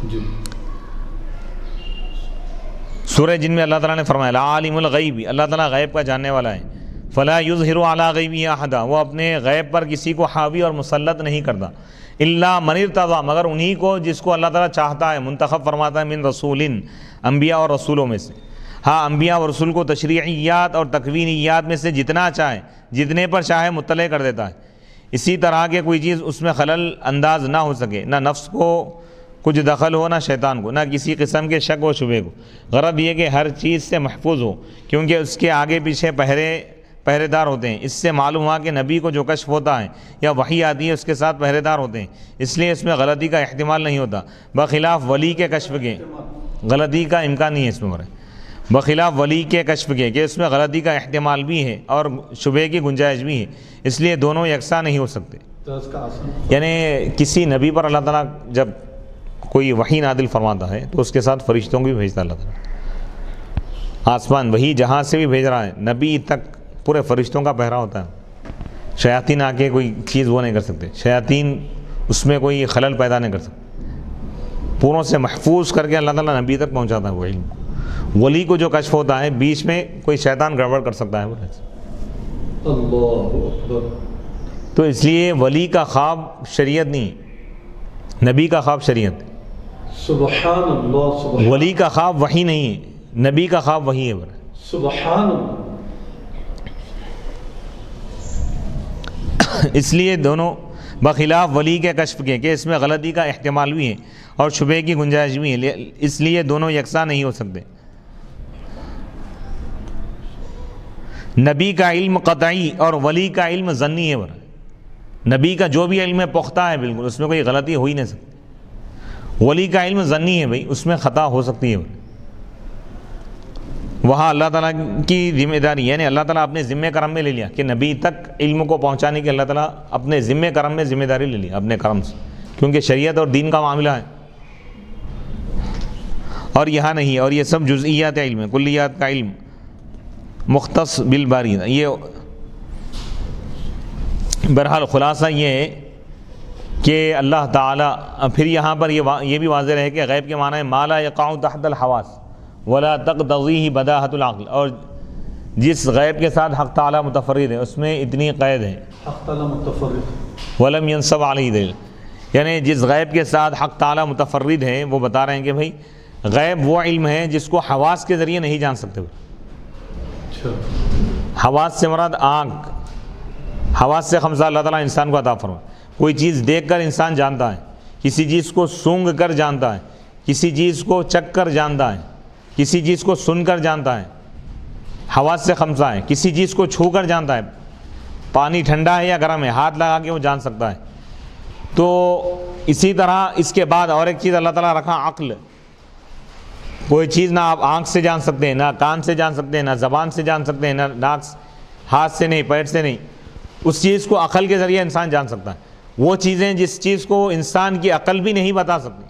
جی سورہ جن میں اللہ تعالیٰ نے فرمایا عالم الغیب, اللہ تعالیٰ غیب کا جاننے والا ہے. فلا یظہر علی غیبہ احدا, وہ اپنے غیب پر کسی کو حاوی اور مسلط نہیں کرتا. الا من ارتضی, مگر انہی کو جس کو اللہ تعالیٰ چاہتا ہے, منتخب فرماتا ہے, من رسول, انبیاء اور رسولوں میں سے. ہاں انبیاء اور رسول کو تشریعیات اور تکوینیات میں سے جتنا چاہے, جتنے پر چاہے مطلع کر دیتا ہے. اسی طرح کے کوئی چیز اس میں خلل انداز نہ ہو سکے, نہ نفس کو کچھ دخل ہو, نہ شیطان کو, نہ کسی قسم کے شک و شبہ کو. غرض یہ کہ ہر چیز سے محفوظ ہو, کیونکہ اس کے آگے پیچھے پہرے دار ہوتے ہیں. اس سے معلوم ہوا کہ نبی کو جو کشف ہوتا ہے یا وحی آتی ہے اس کے ساتھ پہرے دار ہوتے ہیں, اس لیے اس میں غلطی کا احتمال نہیں ہوتا. بخلاف ولی کے کشف کے غلطی کا امکان نہیں ہے اس میں, بخلاف ولی کے کشف کے کہ اس میں غلطی کا احتمال بھی ہے اور شبہ کی گنجائش بھی ہے. اس لیے دونوں یکساں نہیں ہو سکتے. یعنی کسی نبی پر اللہ تعالیٰ جب کوئی وحی نازل فرماتا ہے تو اس کے ساتھ فرشتوں کو بھی بھیجتا اللہ تعالیٰ. آسمان وہی جہاں سے بھی بھیج رہا ہے, نبی تک پورے فرشتوں کا پہرا ہوتا ہے. شیاطین آ کے کوئی چیز وہ نہیں کر سکتے, شیاطین اس میں کوئی خلل پیدا نہیں کر سکتے. پوروں سے محفوظ کر کے اللہ تعالیٰ نبی تک پہنچاتا ہے وہ علم. ولی کو جو کشف ہوتا ہے بیچ میں کوئی شیطان گڑبڑ کر سکتا ہے. اللہ اکبر. تو اس لیے ولی کا خواب شریعت نہیں, نبی کا خواب شریعت. سبحان اللہ. ولی کا خواب وحی نہیں ہے, نبی کا خواب وہی ہے. سبحان اللہ. اس لیے دونوں بخلاف ولی کے کشف کے کہ اس میں غلطی کا احتمال بھی ہے اور شبہ کی گنجائش بھی ہے، اس لیے دونوں یکساں نہیں ہو سکتے. نبی کا علم قطعی اور ولی کا علم ظنی ہے. نبی کا جو بھی علم ہے پختہ ہے بالکل، اس میں کوئی غلطی ہو ہی نہیں سکتی. ولی کا علم ظنی ہے، بھائی اس میں خطا ہو سکتی ہے. وہاں اللہ تعالیٰ کی ذمہ داری، یعنی اللہ تعالیٰ اپنے ذمہ کرم میں لے لیا کہ نبی تک علم کو پہنچانے کی اللہ تعالیٰ اپنے ذمہ کرم میں ذمہ داری لے لیا اپنے کرم سے، کیونکہ شریعت اور دین کا معاملہ ہے. اور یہاں نہیں، اور یہ سب جزئیات علم ہے، کلیات کا علم مختص بالباری. یہ بہرحال خلاصہ یہ ہے کہ اللہ تعالیٰ پھر یہاں پر یہ بھی واضح رہے کہ غیب کے معنی ہے ما لا یقع تحت الحواس ولا تقتضیہ بداہۃ العقل، اور جس غیب کے ساتھ حق تعالیٰ متفرد ہے اس میں اتنی قید ہے حق تعالیٰ متفرد ولم ینصب علیہ دلیل، یعنی جس غیب کے ساتھ حق تعالیٰ متفرد ہے وہ بتا رہے ہیں کہ بھائی غیب وہ علم ہے جس کو حواس کے ذریعے نہیں جان سکتے. حواس سے مراد آنکھ، حواس سے خمسہ اللہ تعالیٰ انسان کو عطا فرمائے. کوئی چیز دیکھ کر انسان جانتا ہے، کسی چیز کو سونگھ کر جانتا ہے، کسی چیز کو چکھ کر جانتا ہے، کسی چیز کو سن کر جانتا ہے. حواس سے خمسہ ہے. کسی چیز کو چھو کر جانتا ہے، پانی ٹھنڈا ہے یا گرم ہے ہاتھ لگا کے وہ جان سکتا ہے. تو اسی طرح اس کے بعد اور ایک چیز اللہ تعالیٰ رکھا عقل. کوئی چیز نہ آپ آنکھ سے جان سکتے ہیں، نہ کان سے جان سکتے ہیں، نہ زبان سے جان سکتے ہیں، نہ ناک ہاتھ سے نہیں، پیر سے نہیں. اس چیز کو عقل کے ذریعے انسان جان سکتا ہے. وہ چیزیں جس چیز کو انسان کی عقل بھی نہیں بتا سکتی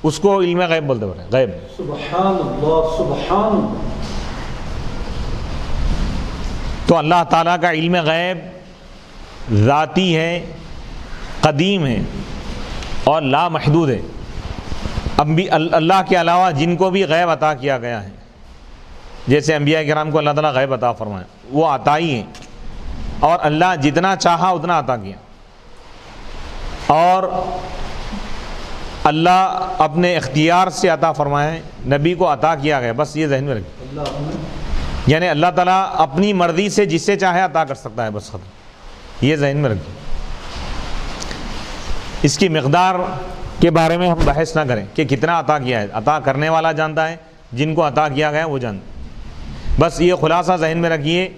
اس کو علم غیب بولتے ہیں. غیب سبحان اللہ سبحان اللہ. تو اللہ تعالیٰ کا علم غیب ذاتی ہے، قدیم ہے اور لامحدود ہے. اب بھی اللہ کے علاوہ جن کو بھی غیب عطا کیا گیا ہے، جیسے انبیاء کرام کو اللہ تعالیٰ غیب عطا فرمایا، وہ عطائی ہیں اور اللہ جتنا چاہا اتنا عطا کیا. اور اللہ اپنے اختیار سے عطا فرمائے، نبی کو عطا کیا گیا، بس یہ ذہن میں رکھیں. یعنی اللہ تعالیٰ اپنی مرضی سے جسے چاہے عطا کر سکتا ہے، بس ختم. یہ ذہن میں رکھیں. اس کی مقدار کے بارے میں ہم بحث نہ کریں کہ کتنا عطا کیا ہے، عطا کرنے والا جانتا ہے، جن کو عطا کیا گیا وہ جانتا ہے. بس یہ خلاصہ ذہن میں رکھیے،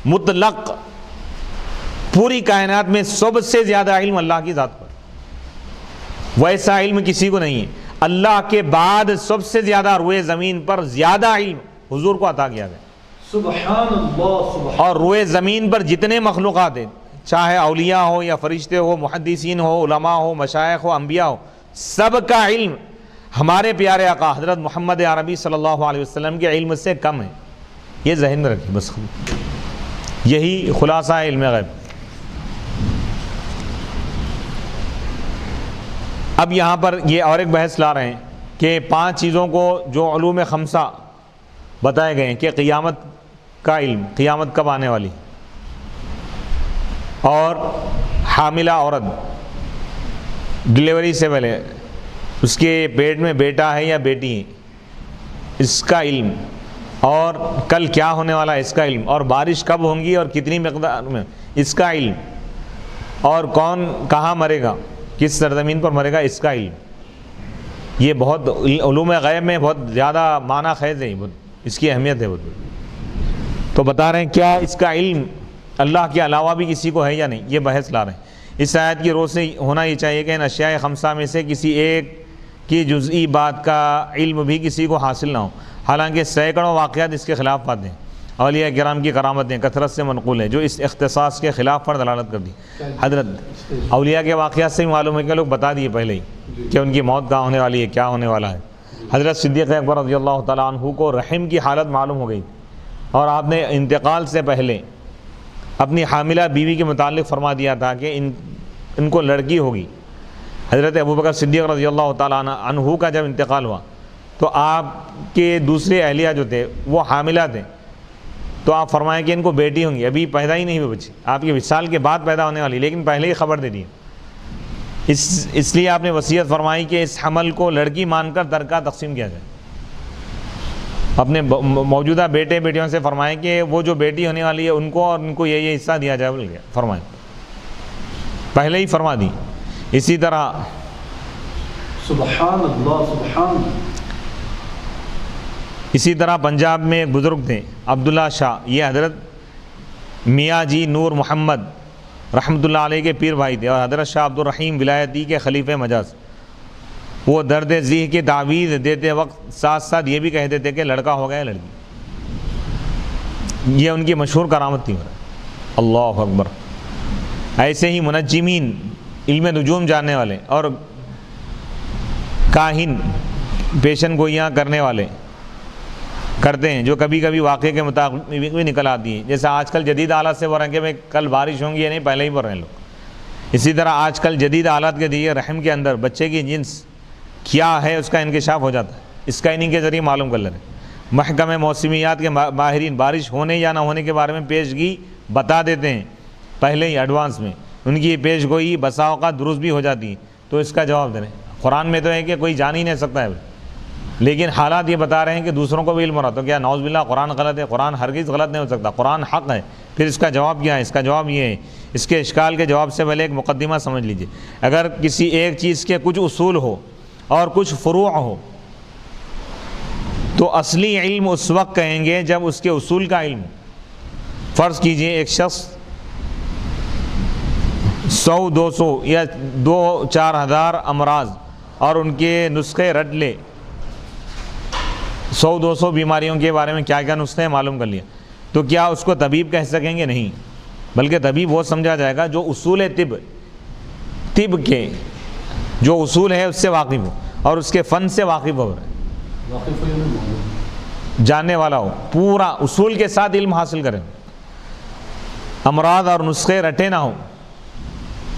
مطلق پوری کائنات میں سب سے زیادہ علم اللہ کی ذات پر، ویسا علم کسی کو نہیں ہے. اللہ کے بعد سب سے زیادہ روئے زمین پر زیادہ علم حضور کو عطا کیا گیا. سبحان اللہ سبحان. اور روئے زمین پر جتنے مخلوقات ہیں، چاہے اولیاء ہو یا فرشتے ہو، محدثین ہو، علماء ہو، مشائخ ہو، انبیاء ہو، سب کا علم ہمارے پیارے آقا حضرت محمد عربی صلی اللہ علیہ وسلم کے علم سے کم ہے. یہ ذہن میں رکھیں. بس یہی خلاصہ ہے علم غیب. اب یہاں پر یہ اور ایک بحث لا رہے ہیں کہ 5 چیزوں کو جو علوم خمسہ بتائے گئے ہیں کہ قیامت کا علم، قیامت کب آنے والی، اور حاملہ عورت ڈلیوری سے پہلے اس کے پیٹ میں بیٹا ہے یا بیٹی ہے اس کا علم، اور کل کیا ہونے والا ہے اس کا علم، اور بارش کب ہوں گی اور کتنی مقدار میں اس کا علم، اور کون کہاں مرے گا، کس سرزمین پر مرے گا اس کا علم. یہ بہت علوم غیب میں بہت زیادہ معنی خیز ہے، اس کی اہمیت ہے بہت. تو بتا رہے ہیں کیا اس کا علم اللہ کے علاوہ بھی کسی کو ہے یا نہیں، یہ بحث لا رہے ہیں. اس آیت کی روح سے ہونا یہ چاہیے کہ ان اشیاء خمسہ میں سے کسی ایک کی جزئی بات کا علم بھی کسی کو حاصل نہ ہو، حالانکہ سینکڑوں واقعات اس کے خلاف پاتے ہیں. اولیاء کرام کی کرامتیں کثرت سے منقول ہیں جو اس اختصاص کے خلاف پر دلالت کر دی. حضرت اولیاء کے واقعات سے معلوم ہے کہ لوگ بتا دیے پہلے ہی کہ ان کی موت کہاں ہونے والی ہے، کیا ہونے والا ہے. حضرت صدیق اکبر رضی اللہ تعالیٰ عنہ کو رحم کی حالت معلوم ہو گئی اور آپ نے انتقال سے پہلے اپنی حاملہ بیوی کے متعلق فرما دیا تھا کہ ان کو لڑکی ہوگی. حضرت ابوبکر صدیق رضی اللہ تعالیٰ عنہ کا جب انتقال ہوا تو آپ کے دوسرے اہلیہ جو تھے وہ حاملہ تھے، تو آپ فرمائیں کہ ان کو بیٹی ہوں گی، ابھی پیدا ہی نہیں ہوئی بچی، آپ کے وصال کے بعد پیدا ہونے والی، لیکن پہلے ہی خبر دے دی. اس لیے آپ نے وصیت فرمائی کہ اس حمل کو لڑکی مان کر درگاہ تقسیم کیا جائے. اپنے موجودہ بیٹے بیٹیوں سے فرمائیں کہ وہ جو بیٹی ہونے والی ہے ان کو اور ان کو یہ حصہ دیا جائے، بول گیا فرمائیں، پہلے ہی فرما دی. اسی طرح سبحان اللہ سبحان. اسی طرح پنجاب میں ایک بزرگ تھے عبداللہ شاہ، یہ حضرت میاں جی نور محمد رحمۃ اللہ علیہ کے پیر بھائی تھے، اور حضرت شاہ عبد الرحیم ولایتی کے خلیفہ مجاز. وہ درد ذیح کی تعویذ دیتے وقت ساتھ ساتھ یہ بھی کہتے تھے کہ لڑکا ہو گیا لڑکی. یہ ان کی مشہور کرامت تھی. اللہ اکبر. ایسے ہی منجمین، علم نجوم جاننے والے اور کاہن، پیشن گوئیاں کرنے والے کرتے ہیں، جو کبھی کبھی واقعے کے مطابق بھی نکل آتی ہیں. جیسے آج کل جدید آلات سے بول رہے ہیں کہ میں کل بارش ہوں گی یا نہیں، پہلے ہی بول رہے ہیں لوگ. اسی طرح آج کل جدید آلات کے ذریعے رحم کے اندر بچے کی جنس کیا ہے اس کا انکشاف ہو جاتا ہے، اسکیننگ کے ذریعے معلوم کر لے رہے ہیں. محکمہ موسمیات کے ماہرین بارش ہونے یا نہ ہونے کے بارے میں پیشگی بتا دیتے ہیں پہلے ہی ایڈوانس میں. ان کی پیش گوئی بسا اوقات درست بھی ہو جاتی ہے. تو اس کا جواب دے رہے ہیں. قرآن میں تو ہے کہ کوئی جان ہی نہیں سکتا ہے، لیکن حالات یہ بتا رہے ہیں کہ دوسروں کو بھی علم ہو رہا. تو کیا نعوذ باللہ قرآن غلط ہے؟ قرآن ہرگز غلط نہیں ہو سکتا، قرآن حق ہے. پھر اس کا جواب کیا ہے؟ اس کا جواب یہ ہے. اس کے اشکال کے جواب سے پہلے ایک مقدمہ سمجھ لیجئے. اگر کسی ایک چیز کے کچھ اصول ہو اور کچھ فروع ہو تو اصلی علم اس وقت کہیں گے جب اس کے اصول کا علم ہو. فرض کیجئے ایک شخص 100 200 یا 2-4 ہزار امراض اور ان کے نسخے رٹ لے. 100-200 بیماریوں کے بارے میں کیا کیا نسخے ہیں معلوم کر لیا، تو کیا اس کو طبیب کہہ سکیں گے؟ نہیں، بلکہ طبیب وہ سمجھا جائے گا جو اصول طب کے جو اصول ہے اس سے واقف ہو اور اس کے فن سے واقف ہو رہے، جاننے والا ہو، پورا اصول کے ساتھ علم حاصل کرے. امراض اور نسخے رٹے نہ ہو،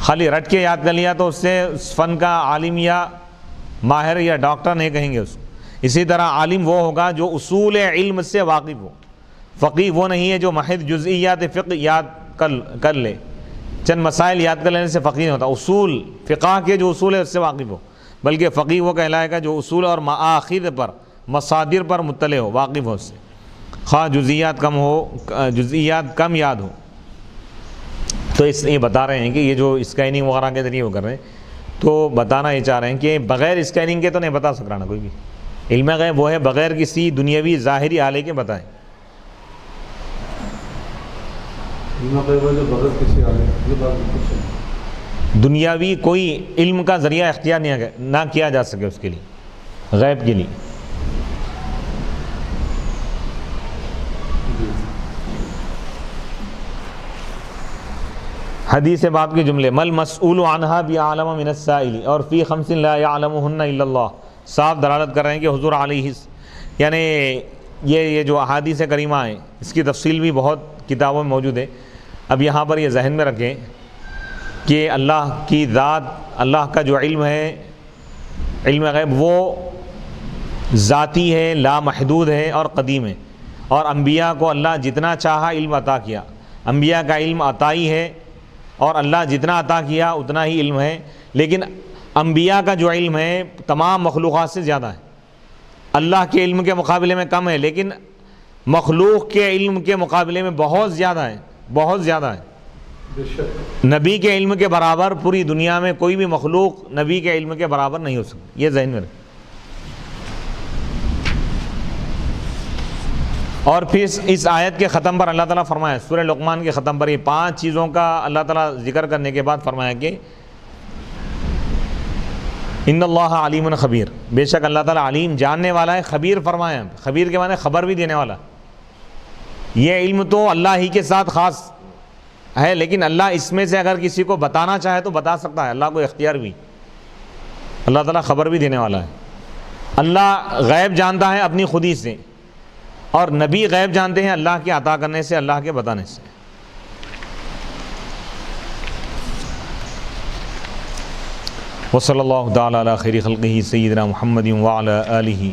خالی رٹ کے یاد کر لیا تو اس سے اس فن کا عالم یا ماہر یا ڈاکٹر نہیں کہیں گے اس کو. اسی طرح عالم وہ ہوگا جو اصول علم سے واقف ہو. فقیہ وہ نہیں ہے جو محض جزئیات فقہ یاد کر لے، چند مسائل یاد کر لینے سے فقیہ نہیں ہوتا. اصول فقہ کے جو اصول ہے اس سے واقف ہو، بلکہ فقیہ وہ کہلائے گا جو اصول اور مآخذ پر، مصادر پر مطلع ہو، واقف ہو اس سے، خواہ جزئیات کم یاد ہو. تو یہ بتا رہے ہیں کہ یہ جو اسکیننگ وغیرہ کے ذریعے وہ کر رہے ہیں، تو بتانا یہ چاہ رہے ہیں کہ بغیر اسکیننگ کے تو نہیں بتا سک رہا نا کوئی بھی. علم غیب وہ ہے بغیر کسی دنیاوی ظاہری آلے کے بتائیں. دنیاوی کوئی علم کا ذریعہ اختیار نہ کیا جا سکے اس کے لیے، غیب کے لیے. حدیث باب کے جملے، مل مسئول عنہا بعالم من السائل اور فی خمس لا یعلمہن الا اللہ، صاف دلالت کر رہے ہیں کہ حضور علیہ، یعنی یہ جو احادیث کریمہ ہیں اس کی تفصیل بھی بہت کتابوں میں موجود ہے. اب یہاں پر یہ ذہن میں رکھیں کہ اللہ کی ذات، اللہ کا جو علم ہے، علم غیب، وہ ذاتی ہے، لامحدود ہے اور قدیم ہے. اور انبیاء کو اللہ جتنا چاہا علم عطا کیا. انبیاء کا علم عطائی ہے اور اللہ جتنا عطا کیا اتنا ہی علم ہے. لیکن انبیاء کا جو علم ہے تمام مخلوقات سے زیادہ ہے. اللہ کے علم کے مقابلے میں کم ہے، لیکن مخلوق کے علم کے مقابلے میں بہت زیادہ ہے، بہت زیادہ ہے. نبی کے علم کے برابر پوری دنیا میں کوئی بھی مخلوق نبی کے علم کے برابر نہیں ہو سکتی. یہ ذہن میں رکھیں. اور پھر اس آیت کے ختم پر اللہ تعالیٰ فرمایا، سورہ لقمان کے ختم پر یہ 5 چیزوں کا اللہ تعالیٰ ذکر کرنے کے بعد فرمایا کہ ان اللہ علیم خبیر، بے شک اللہ تعالیٰ علیم جاننے والا ہے، خبیر فرمایا. خبیر کے معنی خبر بھی دینے والا. یہ علم تو اللہ ہی کے ساتھ خاص ہے، لیکن اللہ اس میں سے اگر کسی کو بتانا چاہے تو بتا سکتا ہے. اللہ کو اختیار بھی. اللہ تعالیٰ خبر بھی دینے والا ہے. اللہ غیب جانتا ہے اپنی خودی سے، اور نبی غیب جانتے ہیں اللہ کے عطا کرنے سے، اللہ کے بتانے سے. وصلی اللہ تعالی علی خیر خلقہ سیدنا محمد وعلی آلہ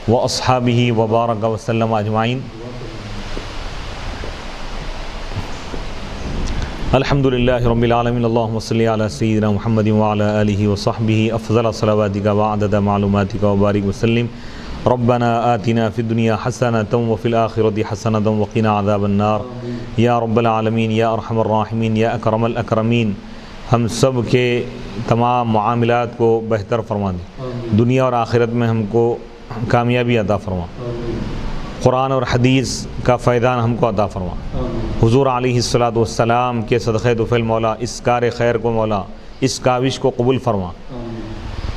واصحابہ وبارک وسلم اجمعین. الحمد للہ رب العالمین. اللہم صلی علی سیدنا محمد وعلی آلہ وصحبہ افضل صلواتک وعدد معلوماتک وبارک وسلم. ربنا آتنا فی الدنیا حسنۃ وفی الآخرۃ حسنۃ وقنا عذاب النار یا رب العالمین یا ارحم الراحمین یا اکرم الاکرمین. ہم سب کے تمام معاملات کو بہتر فرما دے، دنیا اور آخرت میں ہم کو کامیابی عطا فرما، قرآن اور حدیث کا فیضان ہم کو عطا فرما. حضور علیہ الصلاۃ والسلام کے صدقہ طفیل مولا اس کار خیر کو مولا اس کاوش کو قبول فرما.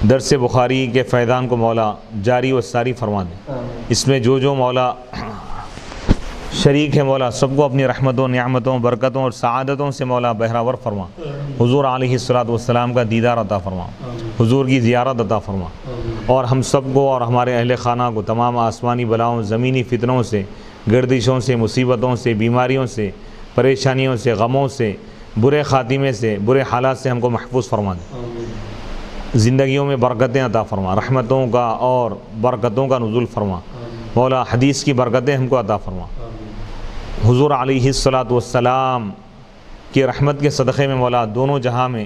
درس بخاری کے فیضان کو مولا جاری و ساری فرما دے. اس میں جو مولا شریک ہے مولا سب کو اپنی رحمتوں، نعمتوں، برکتوں اور سعادتوں سے مولا بہراور فرما. حضور علیہ الصلاۃ والسلام کا دیدار عطا فرما، حضور کی زیارت عطا فرما، اور ہم سب کو اور ہمارے اہل خانہ کو تمام آسمانی بلاؤں، زمینی فتنوں سے، گردشوں سے، مصیبتوں سے، بیماریوں سے، پریشانیوں سے، غموں سے، برے خاتمے سے، برے حالات سے ہم کو محفوظ فرما دے. زندگیوں میں برکتیں عطا فرما، رحمتوں کا اور برکتوں کا نزول فرما. مولا حدیث کی برکتیں ہم کو عطا فرما. حضور علیہ الصلاۃ والسلام کی رحمت کے صدقے میں مولا دونوں جہاں میں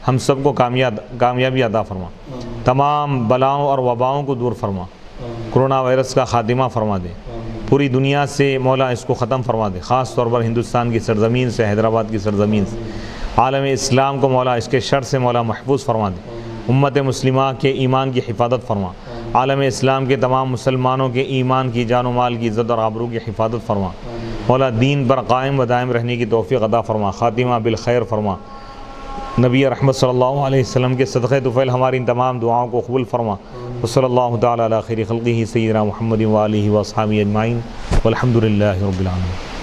ہم سب کو کامیابی عطا فرما. تمام بلاؤں اور وباؤں کو دور فرما. کرونا وائرس کا خاتمہ فرما دے. پوری دنیا سے مولا اس کو ختم فرما دے، خاص طور پر ہندوستان کی سرزمین سے، حیدرآباد کی سرزمین سے، عالم اسلام کو مولا اس کے شر سے مولا محفوظ فرما دے. امت مسلمہ کے ایمان کی حفاظت فرما. عالم اسلام کے تمام مسلمانوں کے ایمان کی، جان و مال کی، عزت اور آبرو کی حفاظت فرما. مولا دین پر قائم و دائم رہنے کی توفیق عطا فرما. خاتمہ بالخیر فرما. نبی رحمت صلی اللہ علیہ وسلم کے صدقہ طفیل ہماری ان تمام دعاؤں کو قبول فرما. وصلی اللہ تعالی علی خیر خلقہ سیدنا محمد و آلہ و اصحابہ اجمعین والحمد للہ رب العالمین.